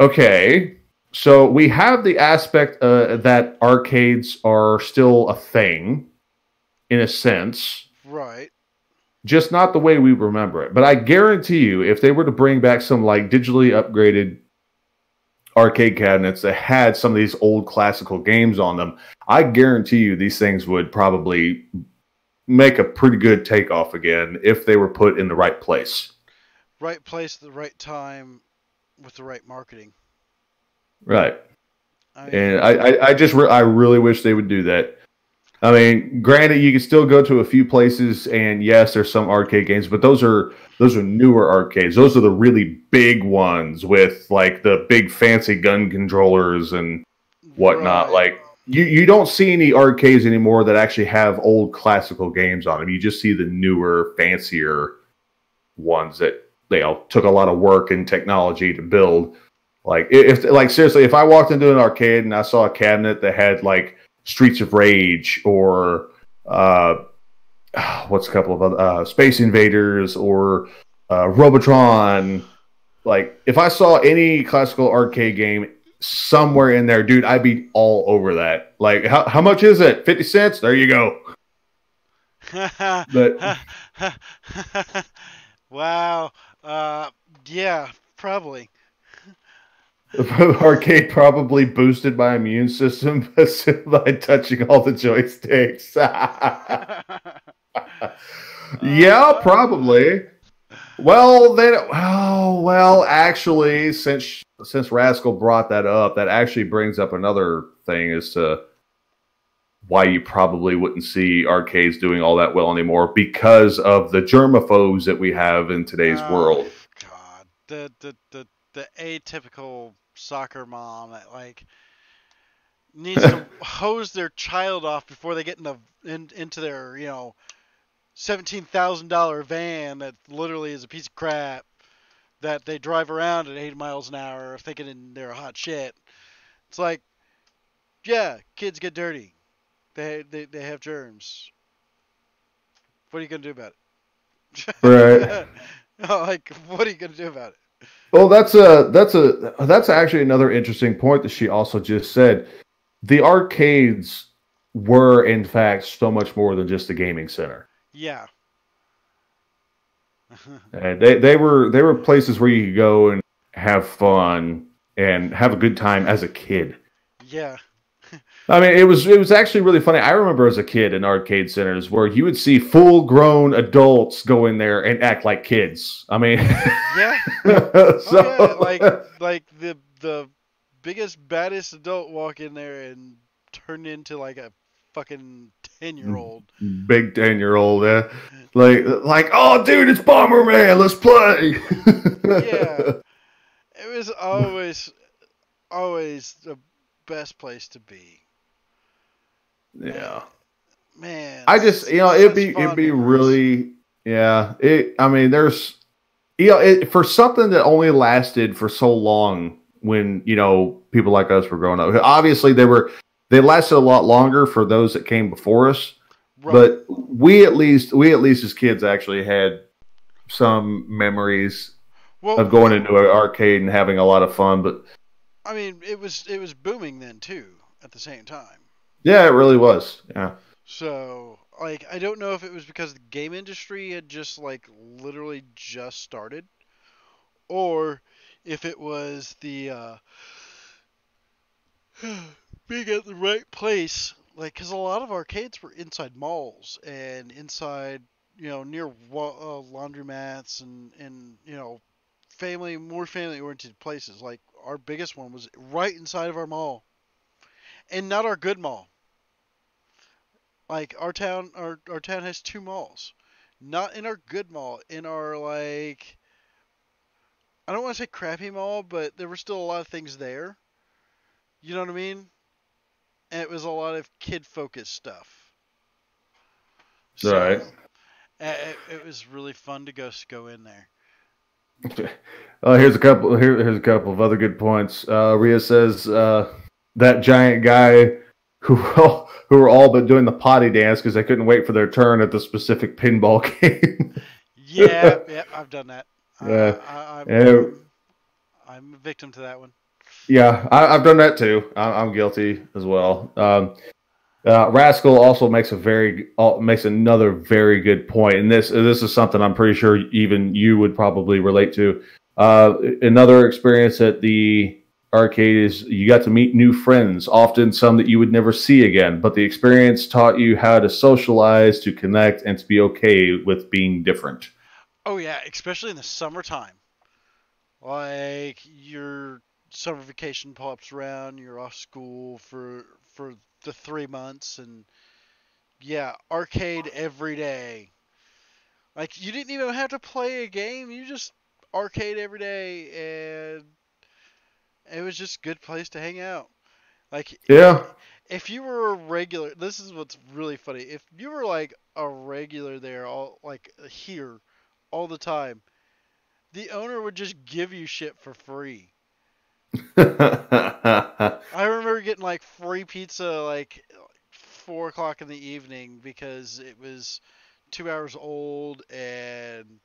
okay. So we have the aspect that arcades are still a thing, in a sense.
Right.
Just not the way we remember it. But I guarantee you, if they were to bring back some like digitally upgraded arcade cabinets that had some of these old classical games on them, I guarantee you these things would probably make a pretty good takeoff again if they were put in the right place.
Right place at the right time with the right marketing.
Right. And I really wish they would do that. I mean, granted, you can still go to a few places, and yes, there's some arcade games, but those are newer arcades. Those are the really big ones with like the big fancy gun controllers and whatnot. Right. Like you don't see any arcades anymore that actually have old classical games on them. You just see the newer, fancier ones that took a lot of work and technology to build. Like seriously, if I walked into an arcade and I saw a cabinet that had like Streets of Rage or what's a couple of other Space Invaders or Robotron, like if I saw any classical arcade game somewhere in there, dude, I'd be all over that. Like how much is it? 50 cents? There you go. But
wow. Yeah, probably.
Arcade probably boosted my immune system by touching all the joysticks. Yeah, probably. Actually, since Rascal brought that up, that actually brings up another thing as to why you probably wouldn't see arcades doing all that well anymore, because of the germaphobes that we have in today's world.
God, the atypical soccer mom that like needs to hose their child off before they get into their $17,000 van that literally is a piece of crap that they drive around at 80 miles an hour thinking they're hot shit. It's like, yeah, kids get dirty. They have germs. What are you gonna do about it?
Right.
Like, what are you gonna do about it?
Well, that's actually another interesting point that she also just said. The arcades were, in fact, so much more than just a gaming center.
Yeah.
And they were places where you could go and have fun and have a good time as a kid.
Yeah.
I mean, it was actually really funny. I remember as a kid in arcade centers where you would see full-grown adults go in there and act like kids. I mean,
yeah.
So,
like the biggest baddest adult walk in there and turn into like a fucking 10-year-old.
Big 10-year-old, yeah. Like, oh, dude, it's Bomberman. Let's play.
Yeah. It was always the best place to be.
Yeah.
Man.
I just, it'd be really, yeah. I mean, there's, for something that only lasted for so long when, people like us were growing up. Obviously, they lasted a lot longer for those that came before us. Right. But we at least as kids actually had some memories of going into an arcade and having a lot of fun. But
I mean, it was booming then too at the same time.
Yeah, it really was. Yeah.
So, like, I don't know if it was because the game industry had just like literally just started, or if it was the being at the right place. Like, because a lot of arcades were inside malls and inside, near laundromats and more family-oriented places. Like, our biggest one was right inside of our mall. And not our good mall. Like, our town has 2 malls. Not in our good mall. In our, like, I don't want to say crappy mall, but there were still a lot of things there. You know what I mean? And it was a lot of kid-focused stuff. So,
right.
It was really fun to go in there.
Here's a couple of other good points. Rhea says that giant guy who were all but doing the potty dance because they couldn't wait for their turn at the specific pinball game.
Yeah, I've done that.
Yeah.
I'm a victim to that one.
Yeah, I've done that too. I'm guilty as well. Rascal also makes another very good point, and this is something I'm pretty sure even you would probably relate to. Another experience at the arcade is you got to meet new friends, often some that you would never see again, but the experience taught you how to socialize, to connect, and to be okay with being different.
Oh yeah, especially in the summertime. Like, your summer vacation pops around, you're off school for the 3 months, and yeah, arcade every day. Like, you didn't even have to play a game, you just arcade every day, and it was just a good place to hang out. Like,
yeah,
if you were a regular, this is what's really funny. If you were like a regular there, here, all the time, the owner would just give you shit for free. I remember getting like free pizza like 4 o'clock in the evening because it was 2 hours old and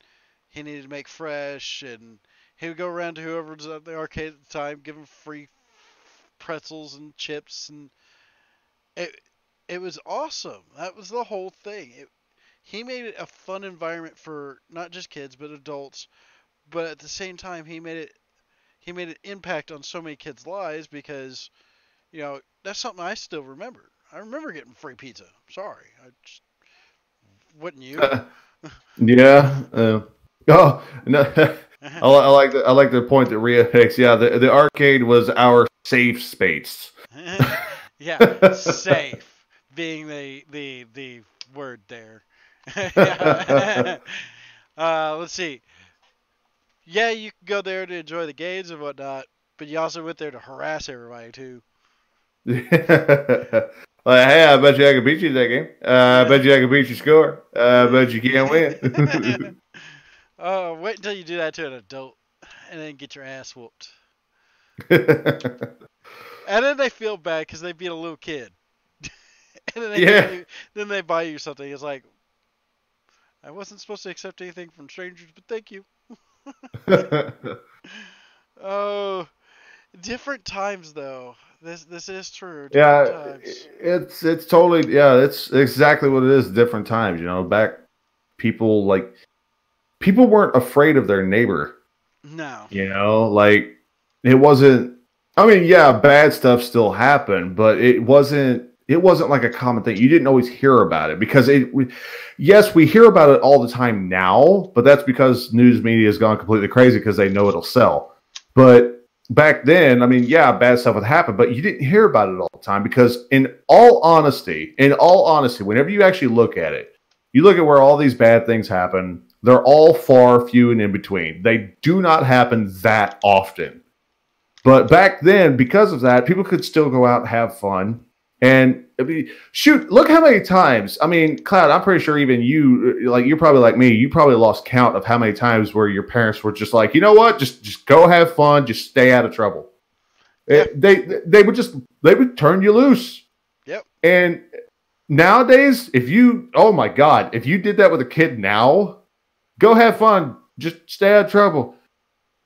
he needed to make fresh, and he would go around to whoever was at the arcade at the time, give them free pretzels and chips, and it was awesome. That was the whole thing. He made it a fun environment for not just kids but adults, but at the same time he made an impact on so many kids' lives because, that's something I still remember. I remember getting free pizza. Sorry. Wouldn't you?
Yeah. Oh no, I like the point that Rhea makes. Yeah, the arcade was our safe space.
Yeah, safe being the word there. Yeah. Let's see. Yeah, you can go there to enjoy the games and whatnot, but you also went there to harass everybody too.
Like, hey, I bet you I can beat you that game. I bet you I can beat your score. I bet you can't win.
Oh, wait until you do that to an adult, and then get your ass whooped. And then they feel bad because they beat a little kid. And then they buy you something. It's like, I wasn't supposed to accept anything from strangers, but thank you. Oh, different times though. This is true. Different times.
It's totally it's exactly what it is. Different times, back people weren't afraid of their neighbor.
No.
Like it wasn't. I mean, yeah, bad stuff still happened, but it wasn't like a common thing. You didn't always hear about it because yes, we hear about it all the time now, but that's because news media has gone completely crazy because they know it'll sell. But back then, I mean, yeah, bad stuff would happen, but you didn't hear about it all the time because in all honesty, whenever you actually look at it, you look at where all these bad things happen, they're all far, few, and in between. They do not happen that often. But back then, because of that, people could still go out and have fun. And shoot, look how many times. I mean, Cloud, I'm pretty sure even you're probably like me. You probably lost count of how many times where your parents were just like, you know what, just go have fun, just stay out of trouble. Yeah. They would turn you loose.
Yep.
And nowadays, if you did that with a kid now, go have fun, just stay out of trouble.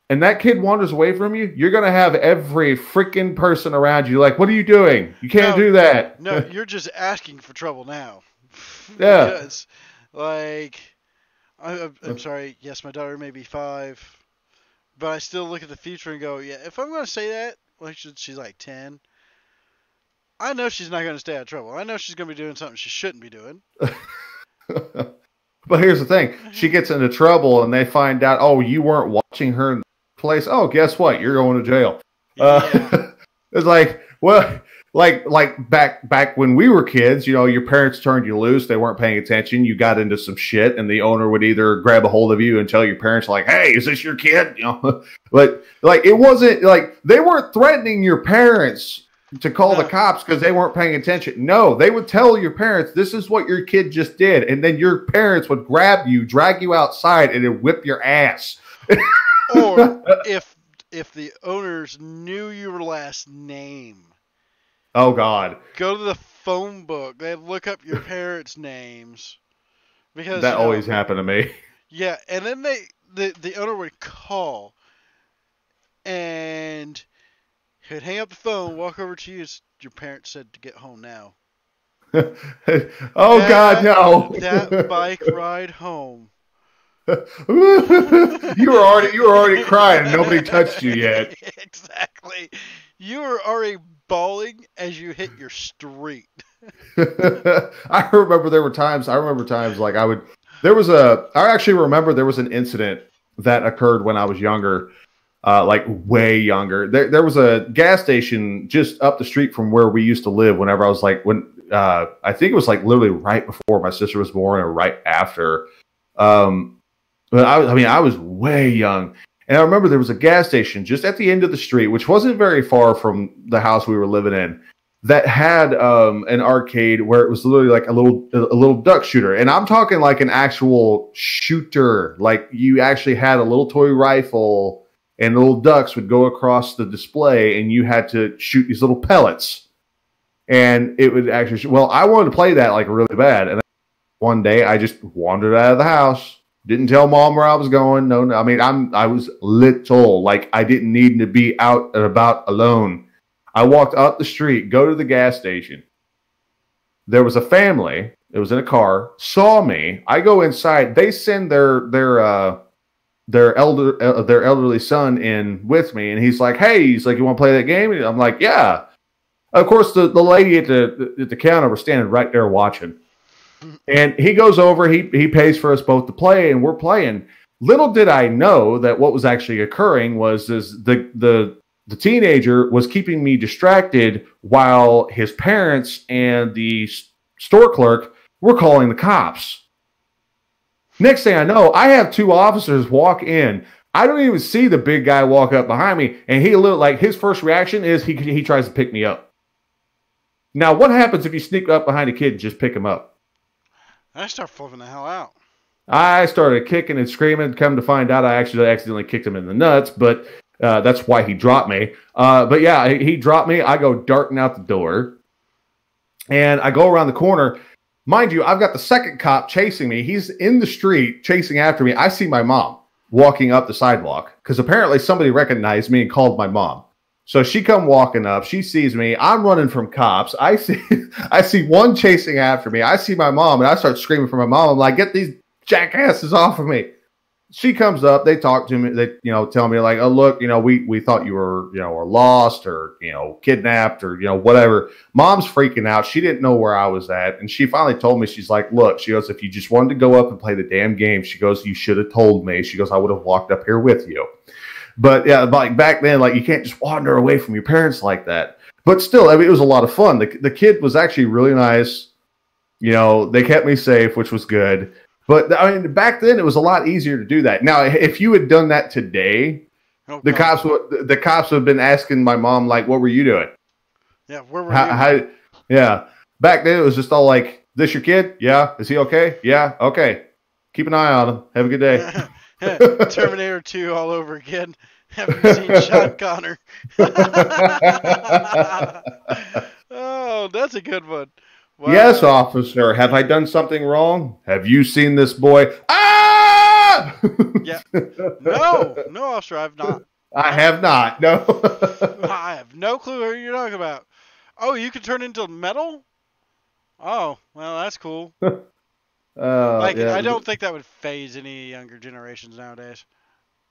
And that kid wanders away from you, you're going to have every freaking person around you like, what are you doing? You can't do that.
No, you're just asking for trouble now.
Yeah.
Because, I'm sorry, yes, my daughter may be 5, but I still look at the future and go, yeah, if I'm going to say that, she's like 10, I know she's not going to stay out of trouble. I know she's going to be doing something she shouldn't be doing.
But here's the thing. She gets into trouble and they find out, oh, you weren't watching her in the place. Oh, guess what? You're going to jail. Yeah. It's like, well, like back when we were kids, your parents turned you loose. They weren't paying attention. You got into some shit and the owner would either grab a hold of you and tell your parents like, hey, is this your kid? But it wasn't like they weren't threatening your parents to call the cops because they weren't paying attention. No, they would tell your parents, this is what your kid just did. And then your parents would grab you, drag you outside, and then whip your ass.
Or if the owners knew your last name.
Oh, God.
Go to the phone book. They'd look up your parents' names. Because
that always happened to me.
Yeah, and then the owner would call. And he'd hang up the phone, walk over to you. Your parents said to get home now. God, no! That bike ride home.
you were already crying. And nobody touched you yet.
Exactly. You were already bawling as you hit your street.
I remember times like I actually remember there was an incident that occurred when I was younger. Like way younger. There was a gas station just up the street from where we used to live whenever I was I think it was like literally right before my sister was born or right after. But I was way young. And I remember there was a gas station just at the end of the street, which wasn't very far from the house we were living in, that had an arcade where it was literally like a little duck shooter. And I'm talking like an actual shooter. Like you actually had a little toy rifle and little ducks would go across the display, and you had to shoot these little pellets. And it would actually I wanted to play that like really bad. And one day I just wandered out of the house, didn't tell mom where I was going. No. I mean, I was little, like I didn't need to be out and about alone. I walked up the street, go to the gas station. There was a family. It was in a car. Saw me. I go inside. They send their elderly son in with me, and he's like, you want to play that game? And I'm like, yeah. Of course, the lady at the counter was standing right there watching. And he goes over, he pays for us both to play, and we're playing. Little did I know that what was actually occurring was the teenager was keeping me distracted while his parents and the store clerk were calling the cops. Next thing I know, I have two officers walk in. I don't even see the big guy walk up behind me, and his first reaction is he tries to pick me up. Now, what happens if you sneak up behind a kid and just pick him up?
I start flipping the hell out.
I started kicking and screaming. Come to find out, I actually accidentally kicked him in the nuts, but that's why he dropped me. But yeah, he dropped me. I go darting out the door, and I go around the corner. Mind you, I've got the second cop chasing me. He's in the street chasing after me. I see my mom walking up the sidewalk because apparently somebody recognized me and called my mom. So she come walking up. She sees me. I'm running from cops. I see one chasing after me. I see my mom, and I start screaming for my mom. I'm like, get these jackasses off of me. She comes up. They talk to me. They, tell me like, oh, look, we thought you were, or lost or, kidnapped or, whatever. Mom's freaking out. She didn't know where I was at. And she finally told me, she's like, look, she goes, if you just wanted to go up and play the damn game, she goes, you should have told me. She goes, I would have walked up here with you. But yeah, like back then, like you can't just wander away from your parents like that. But still, I mean, it was a lot of fun. The kid was actually really nice. They kept me safe, which was good. But I mean, back then it was a lot easier to do that. Now, if you had done that today, the cops would have been asking my mom, like, "What were you doing?"
Yeah, where were you?
Yeah, back then it was just all like, "This your kid? Yeah, is he okay? Yeah, okay. Keep an eye on him. Have a good day."
Terminator 2 all over again. Have you seen Sean Connor? Oh, that's a good one. Wow.
Yes, officer. Have I done something wrong? Have you seen this boy? Ah!
Yeah. No, officer, I've not.
I have not. No.
I have no clue who you're talking about. Oh, you can turn into metal? Oh, well, that's cool.
Yeah.
I don't think that would phase any younger generations nowadays.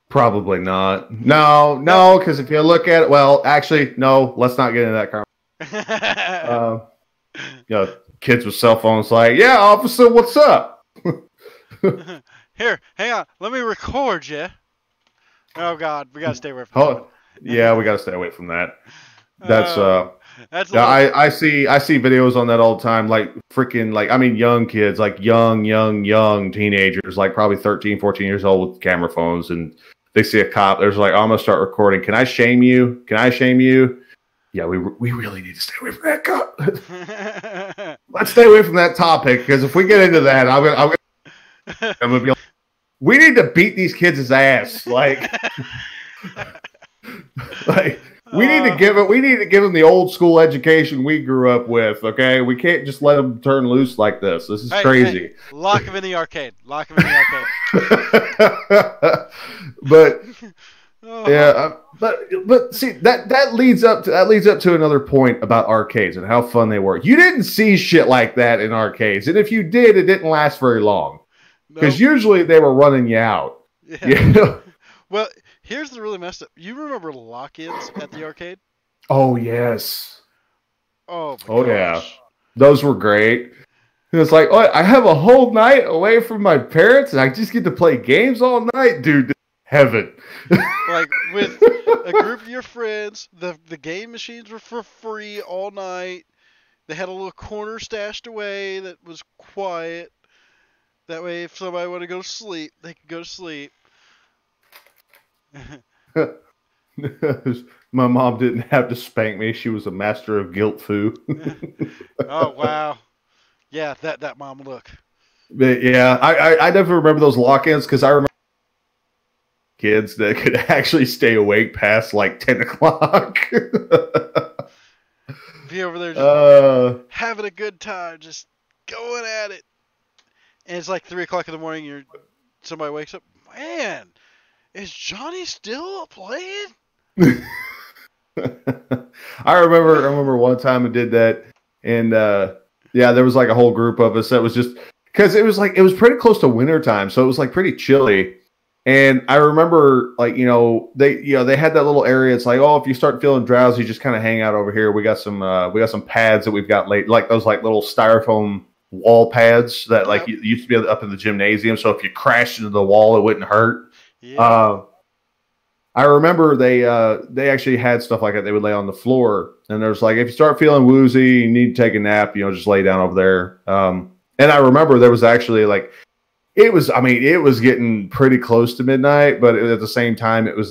Probably not. No, because if you look at it, well, actually, no, let's not get into that conversation. Kids with cell phones like, yeah, officer, what's up?
Here, hang on. Let me record you. Oh, God. We got to stay away from that.
Yeah, we got to stay away from that. That's
yeah,
I see videos on that all the time, like freaking, like, I mean, young kids, like young teenagers, like probably 13, 14 years old with camera phones, and they see a cop. There's like, I'm going to start recording. Can I shame you? Yeah, we really need to stay away from that cop. Let's stay away from that topic, because if we get into that, I'm gonna be like, we need to beat these kids' ass. Like we need to give them the old school education we grew up with. Okay, we can't just let them turn loose like this. This is crazy.
Hey, lock them in the arcade.
But yeah, but see that leads up to another point about arcades and how fun they were. You didn't see shit like that in arcades, and if you did, it didn't last very long because usually they were running you out.
Yeah. Well, here's the really messed up. You remember lock-ins at the arcade?
Oh yes.
Oh gosh.
Yeah, those were great. It's like, oh, I have a whole night away from my parents, and I just get to play games all night, dude. Heaven.
Like with a group of your friends, the game machines were for free all night. They had a little corner stashed away that was quiet. That way, if somebody wanted to go to sleep, they could go to sleep.
My mom didn't have to spank me. She was a master of guilt foo.
Oh, wow. Yeah, that mom look.
But yeah, I never remember those lock-ins because I remember kids that could actually stay awake past like 10 o'clock.
Be over there just having a good time, just going at it. And it's like 3 o'clock in the morning, somebody wakes up, man, is Johnny still playing?
I remember one time I did that, and yeah, there was like a whole group of us that was just because it was pretty close to winter time, so it was like pretty chilly. And I remember, like, they had that little area. It's like, oh, if you start feeling drowsy, just kind of hang out over here. We got some pads that we've got late, like those like little styrofoam wall pads that like
Yep.
used to be up in the gymnasium. So if you crashed into the wall, it wouldn't hurt.
Yeah.
I remember they actually had stuff like that. They would lay on the floor, and there's like, if you start feeling woozy, you need to take a nap, just lay down over there. And I remember there was actually like, it was getting pretty close to midnight, but at the same time, it was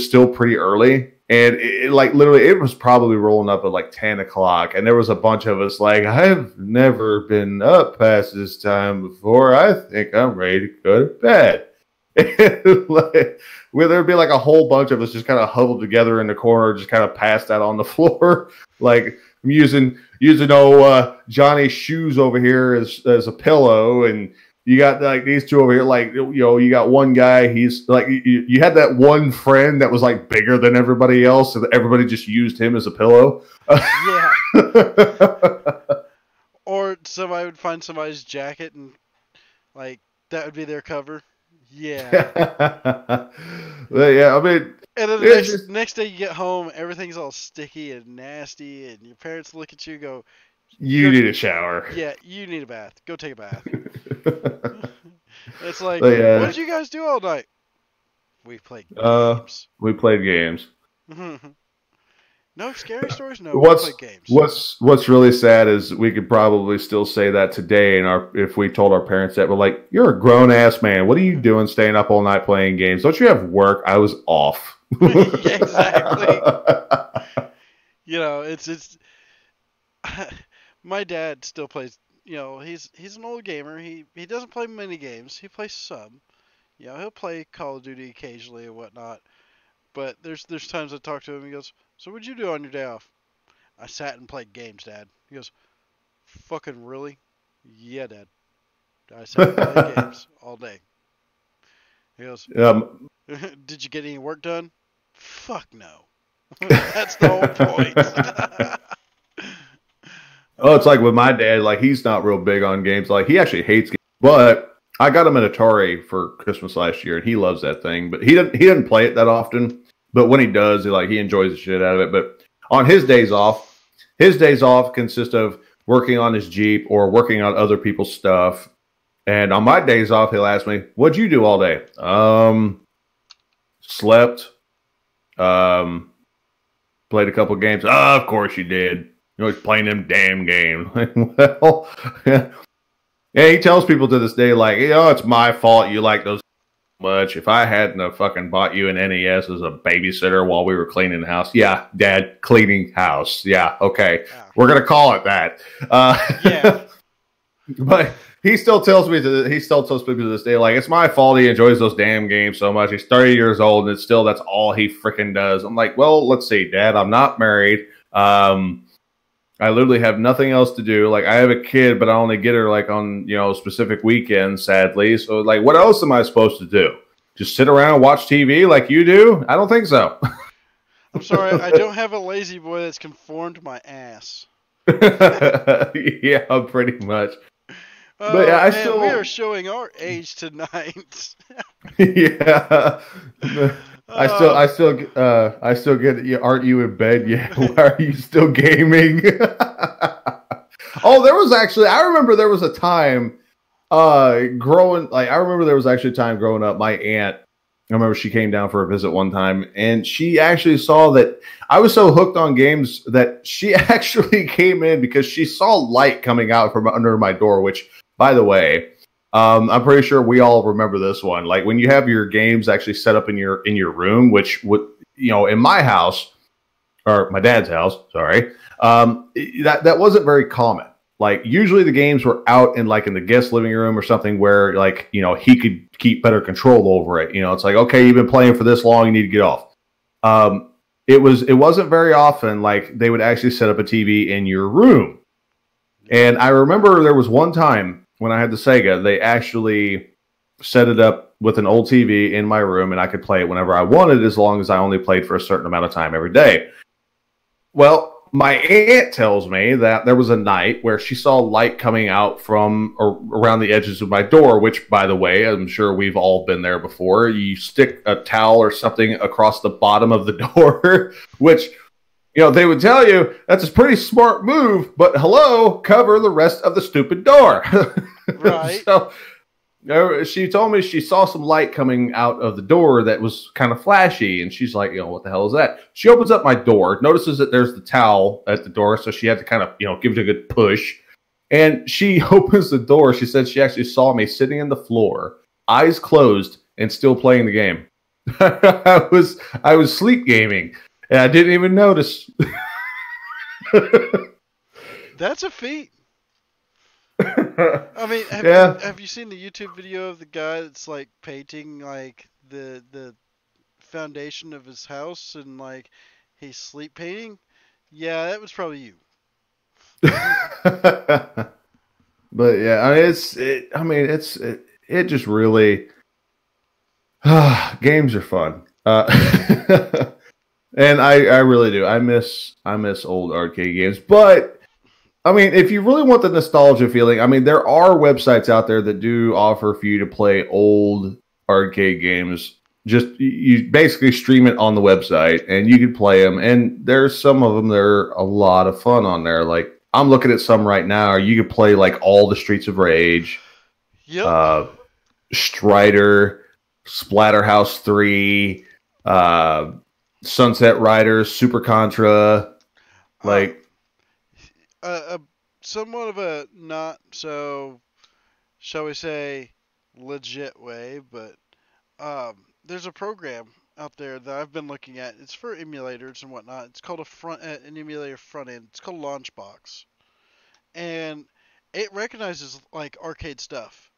still pretty early. And it like literally, it was probably rolling up at like 10 o'clock. And there was a bunch of us like, I've never been up past this time before. I think I'm ready to go to bed. Like, where there'd be like a whole bunch of us just kind of huddled together in the corner, just kind of passed out on the floor. Like, I'm using Johnny's shoes over here as a pillow, and you got like these two over here. Like, you got one guy. He's like, you had that one friend that was like bigger than everybody else, so that everybody just used him as a pillow.
Yeah. Or somebody would find somebody's jacket and like that would be their cover. Yeah.
But yeah, I mean,
And then the next day you get home, everything's all sticky and nasty, and your parents look at you and go,
you need a shower.
Yeah, you need a bath. Go take a bath. It's like,
But, yeah.
What did you guys do all night? We played games.
We played games.
No scary stories? No, we played games.
What's really sad is we could probably still say that today if we told our parents that. We're like, you're a grown-ass man. What are you doing staying up all night playing games? Don't you have work? I was off.
Yeah, exactly. It's my dad still plays, he's an old gamer. He doesn't play many games. He plays some. He'll play Call of Duty occasionally and whatnot. But there's times I talk to him, he goes, so what'd you do on your day off? I sat and played games, Dad. He goes, fucking really? Yeah, Dad. I sat and played games all day. He goes, did you get any work done? Fuck no. That's the whole point.
Oh, it's like with my dad, like he's not real big on games. Like he actually hates games. But I got him an Atari for Christmas last year, and he loves that thing. But he doesn't play it that often. But when he does, he enjoys the shit out of it. But on his days off consist of working on his Jeep or working on other people's stuff. And on my days off, he'll ask me, "What'd you do all day?" Slept. Played a couple games. Oh, of course you did. You're always playing them damn games. Well, yeah. Yeah, he tells people to this day, like, it's my fault you like those much. If I hadn't have fucking bought you an NES as a babysitter while we were cleaning the house. Yeah, Dad, cleaning house. Yeah, okay. We're going to call it that.
Yeah.
But he still tells people to this day, like, it's my fault he enjoys those damn games so much. He's 30 years old, and that's all he freaking does. I'm like, well, let's see, Dad, I'm not married. I literally have nothing else to do. Like, I have a kid, but I only get her like on, specific weekends, sadly. So like, what else am I supposed to do? Just sit around and watch TV like you do? I don't think so.
I'm sorry, I don't have a lazy boy that's conformed my ass.
Yeah, pretty much. But yeah,
we are showing our age tonight.
Yeah. I still get you. Aren't you in bed yet? Why are you still gaming? Oh, I remember there was a time growing up. My aunt, I remember she came down for a visit one time, and she actually saw that I was so hooked on games that she actually came in because she saw light coming out from under my door, which, by the way, I'm pretty sure we all remember this one. Like when you have your games actually set up in your room, which would, in my house or my dad's house, sorry, that wasn't very common. Like usually the games were out in the guest living room or something where he could keep better control over it. It's like, okay, you've been playing for this long, you need to get off. It wasn't very often like they would actually set up a TV in your room. And I remember there was one time when I had the Sega, they actually set it up with an old TV in my room, and I could play it whenever I wanted, as long as I only played for a certain amount of time every day. Well, my aunt tells me that there was a night where she saw light coming out from around the edges of my door, which, by the way, I'm sure we've all been there before. You stick a towel or something across the bottom of the door, which they would tell you that's a pretty smart move, but hello, cover the rest of the stupid door.
Right.
So she told me she saw some light coming out of the door that was kind of flashy, and she's like, what the hell is that? She opens up my door, notices that there's the towel at the door, so she had to kind of, give it a good push. And she opens the door. She said she actually saw me sitting in the floor, eyes closed, and still playing the game. I was sleep gaming, and I didn't even notice.
That's a feat. I mean, have you seen the YouTube video of the guy that's like painting like the foundation of his house and like he's sleep painting? Yeah, that was probably you.
But yeah, it just really games are fun. And I really do. I miss old arcade games. But I mean, if you really want the nostalgia feeling, I mean, there are websites out there that do offer for you to play old arcade games. Just you basically stream it on the website and you can play them. And there's some of them that are a lot of fun on there. Like I'm looking at some right now. Or you could play like all the Streets of Rage, Strider, Splatterhouse 3, Sunset Riders, Super Contra,
somewhat of a not so, shall we say, legit way, but there's a program out there that I've been looking at. It's for emulators and whatnot. It's called an emulator front end. It's called Launchbox, and it recognizes like arcade stuff.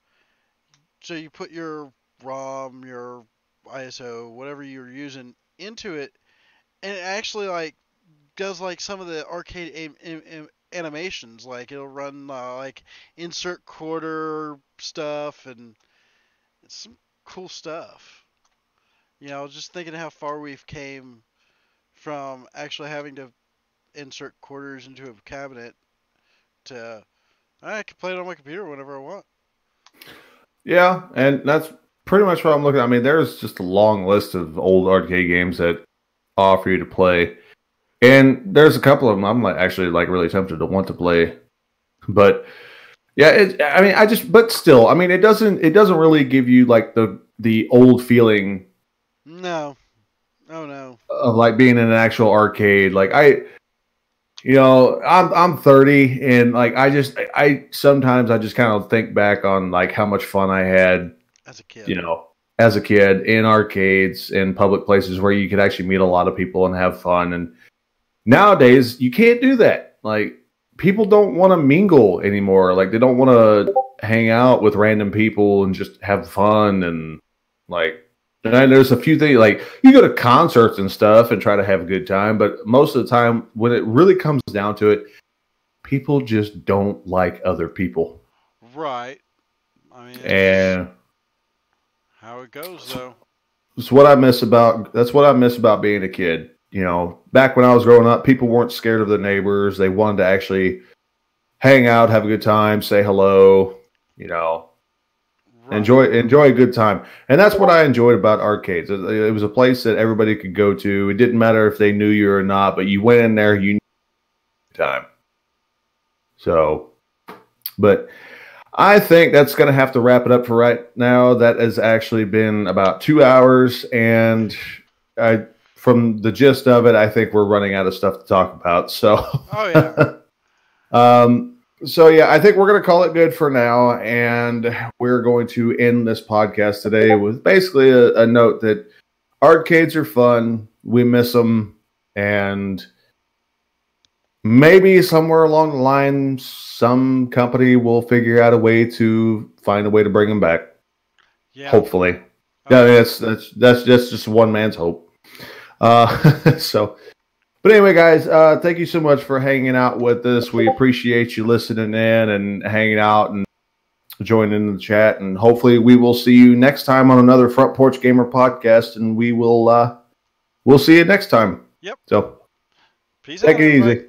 So you put your ROM, your ISO, whatever you're using into it, and it actually like does like some of the arcade animations. Like it'll run like insert quarter stuff, and it's some cool stuff. Just thinking how far we've came from actually having to insert quarters into a cabinet to I can play it on my computer whenever I want.
Yeah, and that's pretty much what I'm looking at. I mean, there's just a long list of old arcade games that offer you to play. And there's a couple of them I'm actually really tempted to want to play. But yeah, but still, I mean, it doesn't really give you like the old feeling.
No. Oh no.
Of like being in an actual arcade. Like I'm 30 and like I sometimes I just kind of think back on like how much fun I had
as a kid.
In arcades in public places where you could actually meet a lot of people and have fun. And nowadays you can't do that. Like people don't want to mingle anymore. Like they don't want to hang out with random people and just have fun and like. And there's a few things like you go to concerts and stuff and try to have a good time, but most of the time when it really comes down to it, people just don't like other people.
Right. I mean,
and
how it goes though.
That's what I miss about being a kid. Back when I was growing up, people weren't scared of their neighbors. They wanted to actually hang out, have a good time, say hello, Right. Enjoy a good time. And that's what I enjoyed about arcades. It was a place that everybody could go to. It didn't matter if they knew you or not, but you went in there, you knew time. So, but I think that's going to have to wrap it up for right now. That has actually been about 2 hours, and from the gist of it, I think we're running out of stuff to talk about. So, So, yeah, I think we're going to call it good for now, and we're going to end this podcast today with basically a note that arcades are fun, we miss them, and maybe somewhere along the line, some company will figure out a way to find a way to bring them back. Yeah. Hopefully. Yeah, that's just one man's hope. But anyway, guys, thank you so much for hanging out with us. We appreciate you listening in and hanging out and joining in the chat. And hopefully we will see you next time on another Front Porch Gamer podcast. And we'll see you next time.
Yep.
So
peace
take it easy.